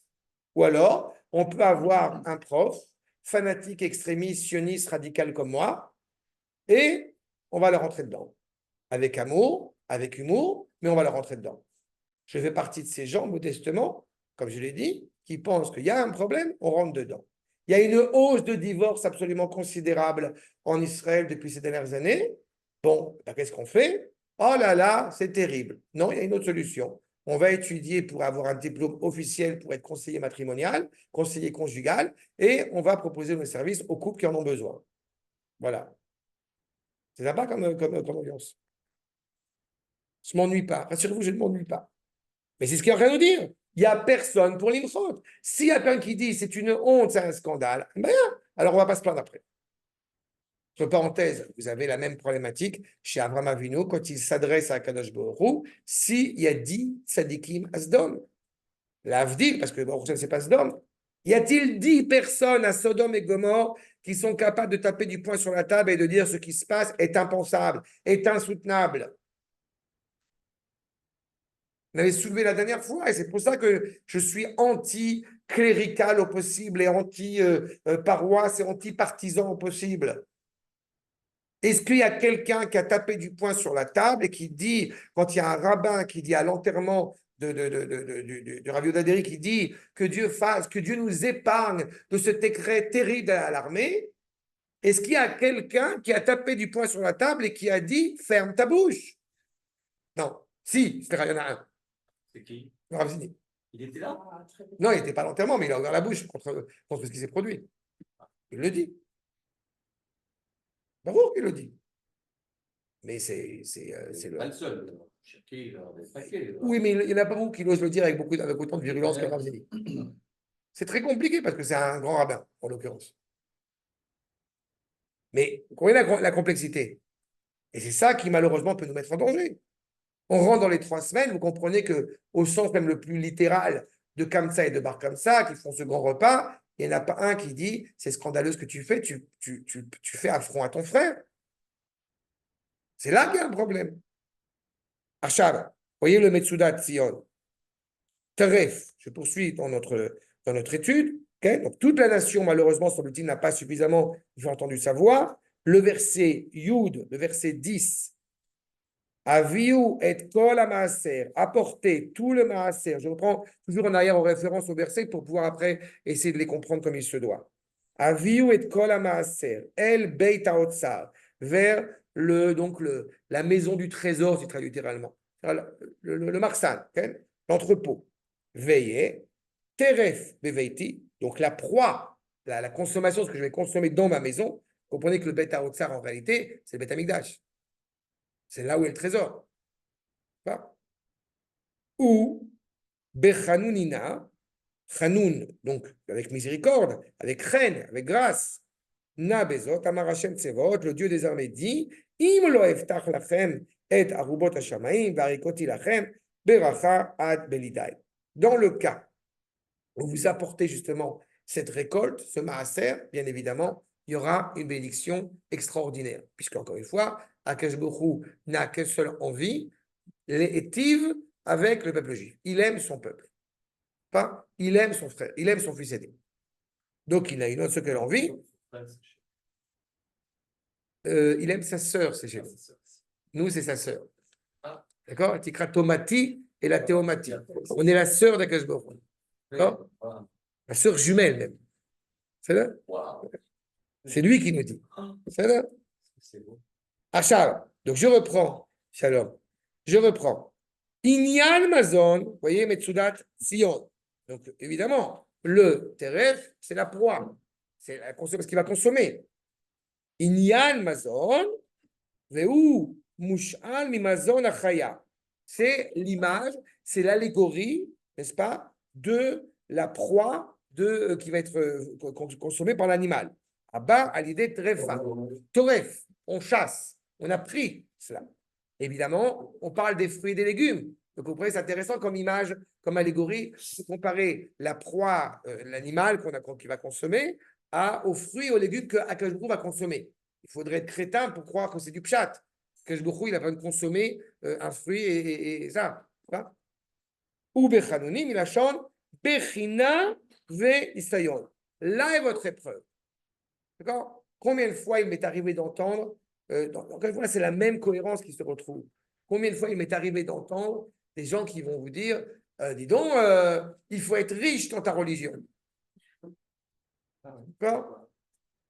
Ou alors on peut avoir un prof fanatique, extrémiste, sioniste, radical comme moi, et on va leur rentrer dedans. Avec amour, avec humour, mais on va leur rentrer dedans. Je fais partie de ces gens, modestement, comme je l'ai dit, qui pensent qu'il y a un problème, on rentre dedans. Il y a une hausse de divorce absolument considérable en Israël depuis ces dernières années. Bon, qu'est-ce qu'on fait? Oh là là, c'est terrible. Non, il y a une autre solution. On va étudier pour avoir un diplôme officiel pour être conseiller matrimonial, conseiller conjugal, et on va proposer nos services aux couples qui en ont besoin. Voilà. C'est sympa comme ambiance. Je ne m'ennuie pas. Rassurez-vous, je ne m'ennuie pas. Mais c'est ce qu'il est en train de nous dire. il n'y a personne pour l'imchot. S'il y a quelqu'un qui dit c'est une honte, c'est un scandale, ben, alors on ne va pas se plaindre après. Entre parenthèses, vous avez la même problématique chez Avraham Avinu quand il s'adresse à Kadosh Baruch Hu, s'il y a 10 tzadikim à Sodome. L'Avdil, parce que Baruch Hashem, c'est pas Sodome. Y a-t-il 10 personnes à Sodome et Gomorre qui sont capables de taper du poing sur la table et de dire ce qui se passe est impensable, est insoutenable? On avait soulevé la dernière fois et c'est pour ça que je suis anti-clérical au possible et anti-paroisse et anti-partisan au possible. Est-ce qu'il y a quelqu'un qui a tapé du poing sur la table et qui dit, quand il y a un rabbin qui dit à l'enterrement de Rav Yehuda Deri qui dit que Dieu fasse, que Dieu nous épargne de ce décret terrible à l'armée, est-ce qu'il y a quelqu'un qui a tapé du poing sur la table et qui a dit ferme ta bouche? Non. Si, il y en a un. C'est qui? Le Rav Zini. Il était là? Ah, très bien. Non, il n'était pas à l'enterrement, mais il a ouvert la bouche contre ce qui s'est produit. Il le dit. Bravo, il le dit. Mais c'est le. Pas le seul. Cherki, il en avait pas fait, là. Oui, mais il n'y en a pas beaucoup qui osent le dire avec autant de virulence que Rav Zini. C'est très compliqué parce que c'est un grand rabbin, en l'occurrence. Mais vous comprenez la complexité. Et c'est ça qui, malheureusement, peut nous mettre en danger. On rentre dans les 3 semaines, vous comprenez qu'au sens même le plus littéral de Kamsa et de Bar Kamsa, qui font ce grand repas, il n'y en a pas un qui dit c'est scandaleux ce que tu fais, tu fais affront à ton frère. C'est là qu'il y a un problème. Achab, voyez le Metsudat Sion. Taref, je poursuis dans notre étude. Okay? Donc, toute la nation, malheureusement, semble-t-il, n'a pas suffisamment entendu sa voix. Le verset Yud, le verset 10. Aviu et kol maaser, apporter tout le maaser. Je reprends toujours en arrière en référence au verset pour pouvoir après essayer de les comprendre comme il se doit. Aviu et kol maaser, el beit haotzar, vers la maison du trésor, si traduit littéralement. Le marsan, okay? L'entrepôt. Veillez, teref beveiti, donc la proie, la consommation, ce que je vais consommer dans ma maison. Comprenez que le beit haotzar, en réalité, c'est le beit hamikdash. C'est là où est le trésor. Ou Bechanunina, Chanoun, donc avec miséricorde, avec reine, avec grâce. Na bezot, Amar Hashem Tsevot, le Dieu des armées dit, Im lo eftach lachem et arubot hashamaim, varikoti lachem, beracha ad belidai. Dans le cas où vous apportez justement cette récolte, ce maaser, bien évidemment, il y aura une bénédiction extraordinaire. Puisque, encore une fois, Akash Baruch Hu n'a qu'une seule envie, les étive avec le peuple juif. Il aime son peuple. Pas, il aime son frère, il aime son fils aîné. Donc, il a une autre seule envie. Il aime sa sœur, c'est chez nous. Nous, c'est sa sœur. D'accord? Tikra Tomati et la Théomati. On est la sœur d'Akash Baruch Hu. D'accord? La sœur jumelle, même. C'est là? C'est lui qui nous dit. C'est là? Achab. Donc, je reprends. Shalom. Je reprends. Inyan Mazon, vous voyez, Metsudat Sion. Donc, évidemment, le teref, c'est la proie. C'est ce qu'il va consommer. Inyan Mazon, Veu Mush'al Mimazon Achaya. C'est l'image, c'est l'allégorie, n'est-ce pas, de la proie qui va être consommée par l'animal. Abba, à l'idée Trefa. Toref, on chasse, on a pris cela. Évidemment, on parle des fruits et des légumes. Donc, vous comprenez, c'est intéressant comme image, comme allégorie, de comparer la proie, l'animal qui va consommer, aux fruits et aux légumes que Akash Baruch Hu va consommer. Il faudrait être crétin pour croire que c'est du pshat. Akash Baruch Hu, il a besoin de consommer un fruit et ça. Ou Bechanunim, il a chanté Bechina ve Isayon. Là est votre épreuve. D'accord? Combien de fois il m'est arrivé d'entendre, encore une fois, c'est la même cohérence qui se retrouve. Combien de fois il m'est arrivé d'entendre des gens qui vont vous dire, dis donc, il faut être riche dans ta religion. D'accord?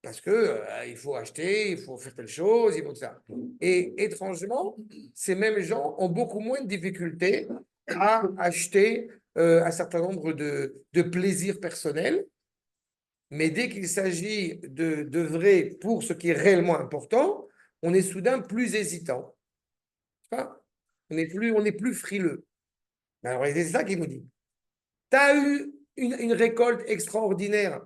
Parce que il faut acheter, il faut faire telle chose, il faut ça. Et étrangement, ces mêmes gens ont beaucoup moins de difficultés à acheter un certain nombre de plaisirs personnels. Mais dès qu'il s'agit d'œuvrer pour ce qui est réellement important, on est soudain plus hésitant. On n'est plus frileux. Alors, c'est ça qu'il nous dit. Tu as eu une récolte extraordinaire.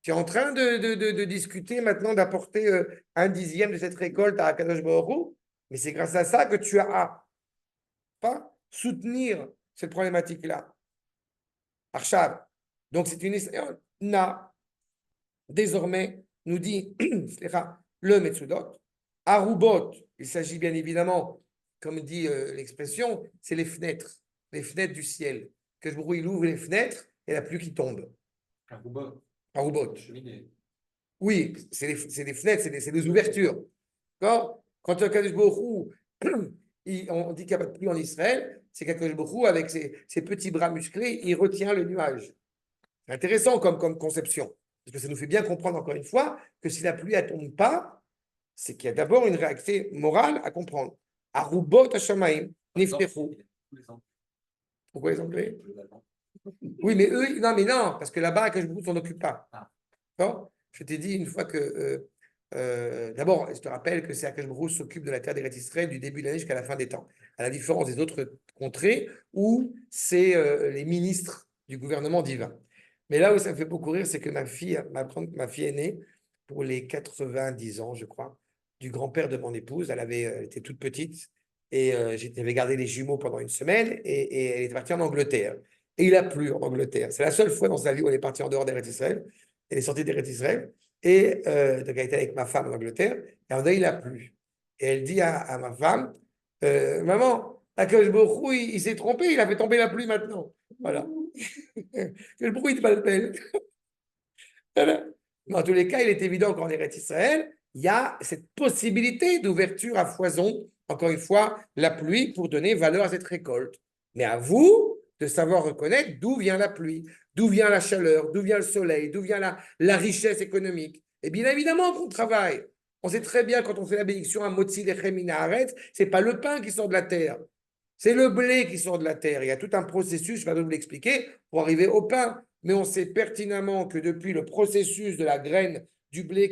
Tu es en train de discuter maintenant d'apporter un dixième de cette récolte à Akadosh Baruch Hu, mais c'est grâce à ça que tu as pas soutenir cette problématique-là. Arshab. Donc, c'est une na. Désormais, nous dit le Metsudot. Arubot, il s'agit bien évidemment, comme dit l'expression, c'est les fenêtres du ciel. Que je il ouvre les fenêtres et la pluie qui tombe. Arubot. Oui, c'est les fenêtres, c'est les ouvertures. D'accord. Quand Kadosh Baruch Hu, on dit qu'il n'y a pas de pluie en Israël, c'est qu'Akadosh Baruch Hu, avec ses petits bras musclés, il retient le nuage. C'est intéressant comme conception, parce que ça nous fait bien comprendre encore une fois que si la pluie ne tombe pas, c'est qu'il y a d'abord une réalité morale à comprendre. Arubot Hashamaim, Niftechu. Pourquoi les Anglais? Oui, mais eux, non, parce que là-bas, Akadosh Baruch Hu ne s'en occupe pas. D'accord. Je t'ai dit une fois que, d'abord, je te rappelle que c'est Akadosh Baruch Hu s'occupe de la terre d'Eretz Israël du début de l'année jusqu'à la fin des temps, à la différence des autres contrées où c'est les ministres du gouvernement divin. Mais là où ça me fait beaucoup rire, c'est que ma fille aînée, pour les 90 ans, je crois, du grand-père de mon épouse, elle était toute petite et j'avais gardé les jumeaux pendant une semaine et elle est partie en Angleterre. Et il a plu en Angleterre. C'est la seule fois dans sa vie où elle est partie en dehors d'Eretz Israël. Elle est sortie d'Eretz Israël et donc elle était avec ma femme en Angleterre. Et en il a plu. Et elle dit à ma femme, maman, Akadosh Baruch Hu, il s'est trompé, il a fait tomber la pluie maintenant. Voilà. Le bruit de Balbel. Voilà. Mais en tous les cas, il est évident qu'en Eretz Israël, il y a cette possibilité d'ouverture à foison, encore une fois, la pluie pour donner valeur à cette récolte. Mais à vous de savoir reconnaître d'où vient la pluie, d'où vient la chaleur, d'où vient le soleil, d'où vient la richesse économique. Et bien évidemment qu'on travaille. On sait très bien quand on fait la bénédiction à Motzi Lechem Min Haaretz, ce n'est pas le pain qui sort de la terre, c'est le blé qui sort de la terre. Il y a tout un processus, je vais vous l'expliquer, pour arriver au pain. Mais on sait pertinemment que depuis le processus de la graine du blé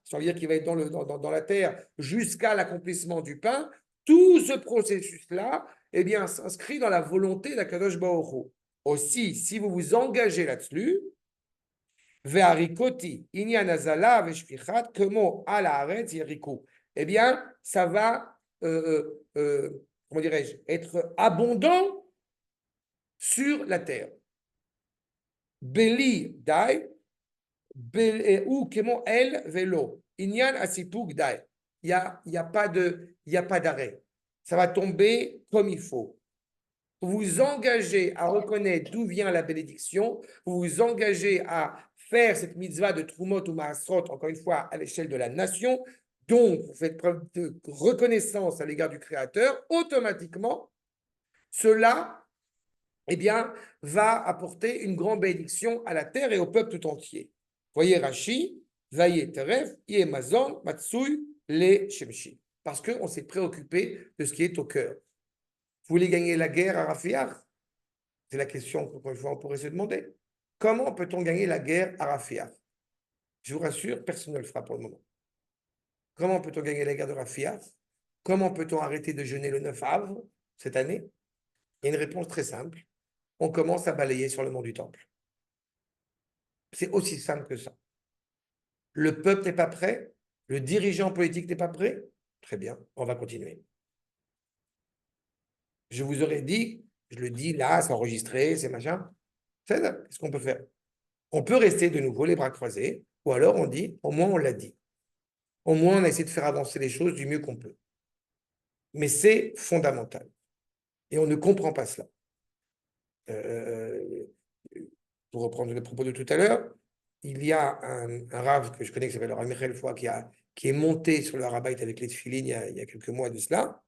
ça veut dire qu'il va être dans la terre jusqu'à l'accomplissement du pain, tout ce processus-là, eh bien, s'inscrit dans la volonté d'Akadosh Baruch Hu. Aussi, si vous vous engagez là-dessus, Ve'arikoti, inyan azala ve'shfichat, kemo al haaretz yeriku, eh bien, ça va, comment dirais-je, être abondant sur la terre. Beli dai, ou kemo el velo, inyan asipuk dai. Il y a pas d'arrêt. Ça va tomber comme il faut. Vous vous engagez à reconnaître d'où vient la bénédiction, vous vous engagez à faire cette mitzvah de Trumot ou Maasrot, encore une fois, à l'échelle de la nation, donc vous faites preuve de reconnaissance à l'égard du Créateur, automatiquement, cela, eh bien, va apporter une grande bénédiction à la terre et au peuple tout entier. Voyez Rashi, Vaye Teref, Yemazon, Matsui, les Shemshi. Parce qu'on s'est préoccupé de ce qui est au cœur. Vous voulez gagner la guerre à Rafiach? C'est la question qu'encore une fois on pourrait se demander. Comment peut-on gagner la guerre à Rafiach? Je vous rassure, personne ne le fera pour le moment. Comment peut-on gagner la guerre de Rafiach? Comment peut-on arrêter de jeûner le 9 Av cette année? Il y a une réponse très simple. On commence à balayer sur le mont du Temple. C'est aussi simple que ça. Le peuple n'est pas prêt, le dirigeant politique n'est pas prêt. Très bien, on va continuer. Je vous aurais dit, je le dis là, c'est enregistré, c'est machin. Qu'est-ce qu'on peut faire? On peut rester de nouveau les bras croisés, ou alors on dit, au moins on l'a dit. Au moins on a essayé de faire avancer les choses du mieux qu'on peut. Mais c'est fondamental. Et on ne comprend pas cela. Pour reprendre le propos de tout à l'heure, il y a un rave que je connais qui s'appelle Rav Michael Foy qui est monté sur le Harabait avec les tefilines il y a quelques mois de cela.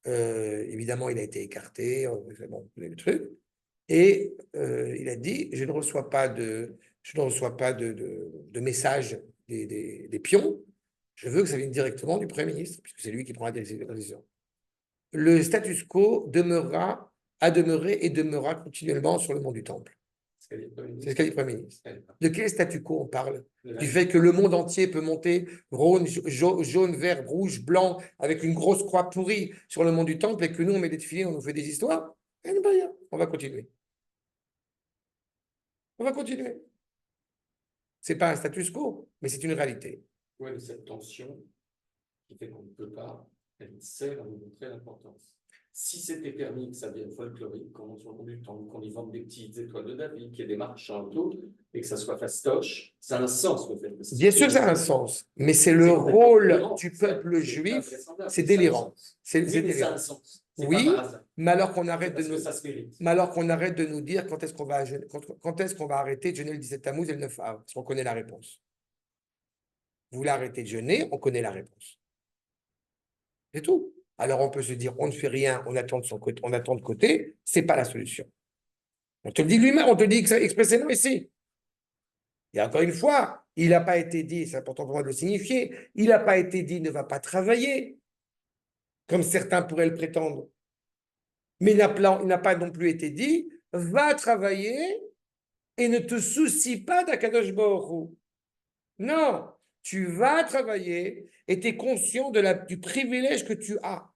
Évidemment, il a été écarté, bon, le truc. Et il a dit, je ne reçois pas de message des pions. Je veux que ça vienne directement du Premier ministre, puisque c'est lui qui prend la décision. Le status quo a demeuré et demeurera continuellement sur le mont du Temple. C'est ce qu'a dit le Premier ministre. De quel statu quo on parle? Du fait que le monde entier peut monter jaune, vert, rouge, blanc, avec une grosse croix pourrie sur le mont du Temple et que nous, on met des filets, on nous fait des histoires? On va continuer. On va continuer. Ce n'est pas un status quo, mais c'est une réalité. Ouais, mais cette tension qui fait qu'on ne peut pas, elle sert à nous montrer l'importance. Si c'était permis que ça devienne folklorique, qu'on monte sur le conducteur, qu'on y vende des petites étoiles de David, qu'il y ait des marchands autour, et que ça soit fastoche, ça a un sens le fait que ça Bien sûr, ça a un sens, mais c'est le rôle du peuple c'est juif, invraisemblable, c'est mais ça a un délirant. sens. C'est Oui, mais ça a délirant. un sens. C'est pas Oui, par hasard. mais alors qu'on C'est arrête de parce que nous, ça se mérite. mais alors qu'on arrête de nous dire quand est-ce qu'on va, quand est-ce qu'on va arrêter de jeûner le 17 Tammuz et le 9 Av, parce qu'on connaît la réponse. Vous voulez arrêter de jeûner, on connaît la réponse. C'est tout. Alors on peut se dire, on ne fait rien, on attend de son côté, on attend de côté, c'est pas la solution. On te le dit lui-même, on te le dit expressément ici. Et encore une fois, il n'a pas été dit, c'est important pour moi de le signifier, il n'a pas été dit ne va pas travailler, comme certains pourraient le prétendre. Mais il n'a pas non plus été dit va travailler et ne te soucie pas d'Akadosh Baruch Hu. Non, tu vas travailler et tu es conscient du privilège que tu as.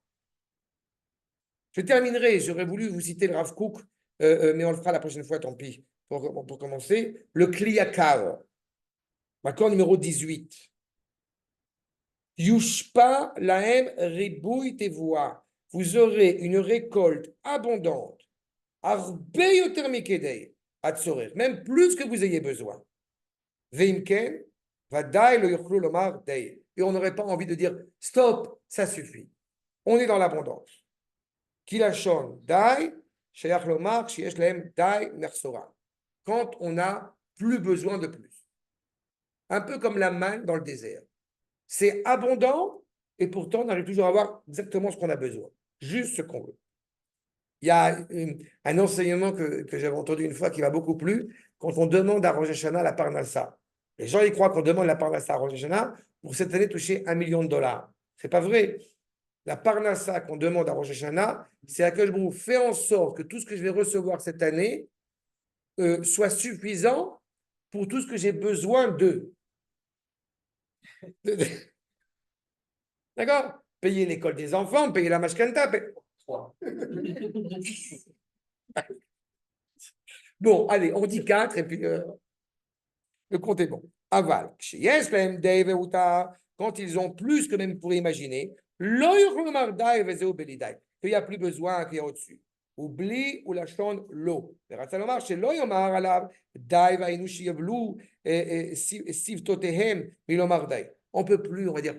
Je terminerai, j'aurais voulu vous citer le Rav Kook, mais on le fera la prochaine fois, tant pis, pour commencer. Le Kliyakar, l'accord numéro 18. Yushpa lahem ribouy tevoa. Vous aurez une récolte abondante, arbe yoter mikedei, atzorer, même plus que vous ayez besoin. Veimken, vadai lo yochlu lomar dei. Et on n'aurait pas envie de dire stop, ça suffit. On est dans l'abondance. Kilachon dai, sheyach lomar, sheyesh lahem dai mersora. Quand on n'a plus besoin de plus. Un peu comme la manne dans le désert. C'est abondant et pourtant on arrive toujours à avoir exactement ce qu'on a besoin, juste ce qu'on veut. Il y a un enseignement que j'avais entendu une fois qui m'a beaucoup plu, quand on demande à Rosh Hashanah la Parnassa. Les gens ils croient qu'on demande la Parnassa à Rosh Hashanah pour cette année toucher $1 million. C'est pas vrai. La Parnassa qu'on demande à Rosh Hashanah, c'est à que je vous fais en sorte que tout ce que je vais recevoir cette année soit suffisant pour tout ce que j'ai besoin d'eux. D'accord? Payer l'école des enfants, payer la mashkanta. Bon, allez, on dit 4 et puis le compte est bon. Aval. Quand ils ont plus que même pour imaginer, qu'il n'y a plus besoin, qu'il y a au-dessus. Oublie ou la chante l'eau. On peut plus, on va dire.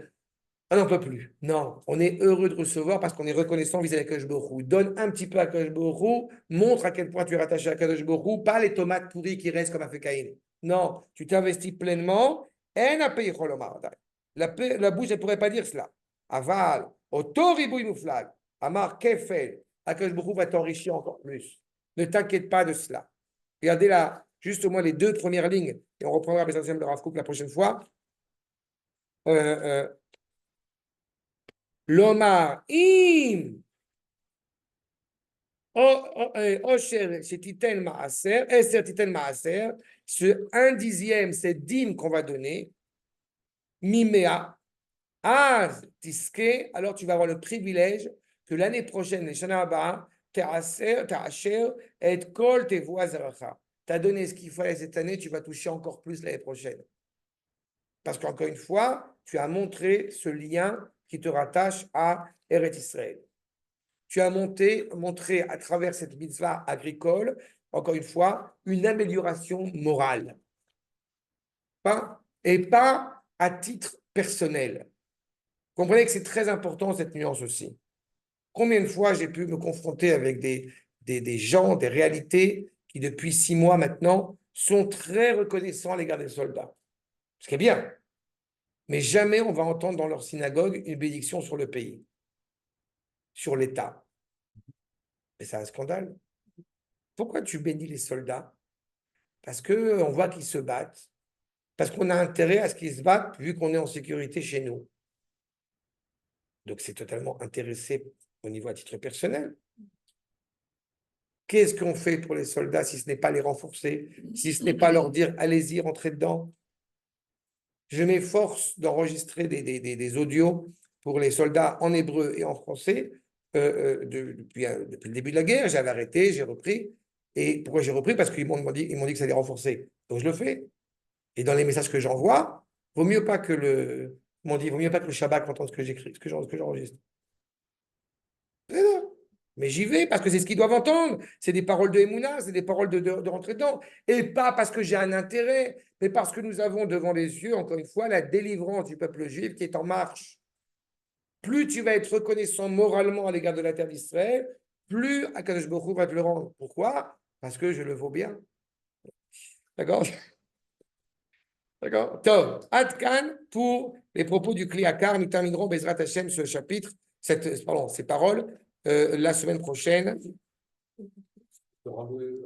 Ah non, on ne peut plus. Non, on est heureux de recevoir parce qu'on est reconnaissant vis-à-vis de Kadosh Baruch Hu. Donne un petit peu à Kadosh Baruch Hu, montre à quel point tu es rattaché à Kadosh Baruch Hu, pas les tomates pourries qui restent comme a fait Caïn. Non, tu t'investis pleinement. La bouche, elle ne pourrait pas dire cela. Aval, otoribouy mouflag, amar kefel, Kadosh Baruch Hu va t'enrichir encore plus. Ne t'inquiète pas de cela. Regardez là, juste au moins les 2 premières lignes, et on reprendra les enseignements de Rav Kook la prochaine fois. Lomar, im, osher, titen maaser, eser titen maaser, ce 1/10, cette dîme qu'on va donner, mimea, az tiske, alors tu vas avoir le privilège que l'année prochaine, les shana haba, ta'asher, et kol tevoa zeracha. Tu as donné ce qu'il fallait cette année, tu vas toucher encore plus l'année prochaine. Parce qu'encore une fois, tu as montré ce lien qui te rattache à Eretz Israël. Tu as montré à travers cette mitzvah agricole, encore une fois, une amélioration morale. Et pas à titre personnel. Comprenez que c'est très important cette nuance aussi. Combien de fois j'ai pu me confronter avec des gens, des réalités qui depuis 6 mois maintenant sont très reconnaissants à l'égard des soldats. Ce qui est bien. Mais jamais on va entendre dans leur synagogue une bénédiction sur le pays, sur l'État. Et c'est un scandale. Pourquoi tu bénis les soldats? Parce qu'on voit qu'ils se battent. Parce qu'on a intérêt à ce qu'ils se battent vu qu'on est en sécurité chez nous. Donc c'est totalement intéressé au niveau à titre personnel. Qu'est-ce qu'on fait pour les soldats si ce n'est pas les renforcer, si ce n'est pas leur dire allez-y, rentrez dedans? Je m'efforce d'enregistrer des audios pour les soldats en hébreu et en français depuis le début de la guerre. J'avais arrêté, j'ai repris. Et pourquoi j'ai repris? Parce qu'ils m'ont dit que ça allait renforcer. Donc je le fais. Et dans les messages que j'envoie, vaut mieux pas que le, ils m'ont dit, vaut mieux pas que le Shabbat entende ce que j'écris, ce que j'enregistre. Mais j'y vais parce que c'est ce qu'ils doivent entendre. C'est des paroles de Emouna, c'est des paroles de rentrer dedans. Et pas parce que j'ai un intérêt, mais parce que nous avons devant les yeux, encore une fois, la délivrance du peuple juif qui est en marche. Plus tu vas être reconnaissant moralement à l'égard de la terre d'Israël, plus Akadosh Baruch Hu va te le rendre. Pourquoi? Parce que je le vaux bien. D'accord? D'accord? Tov, Adkan pour les propos du Kliakar. Nous terminerons Bezrat Hashem ce chapitre, ces paroles, la semaine prochaine.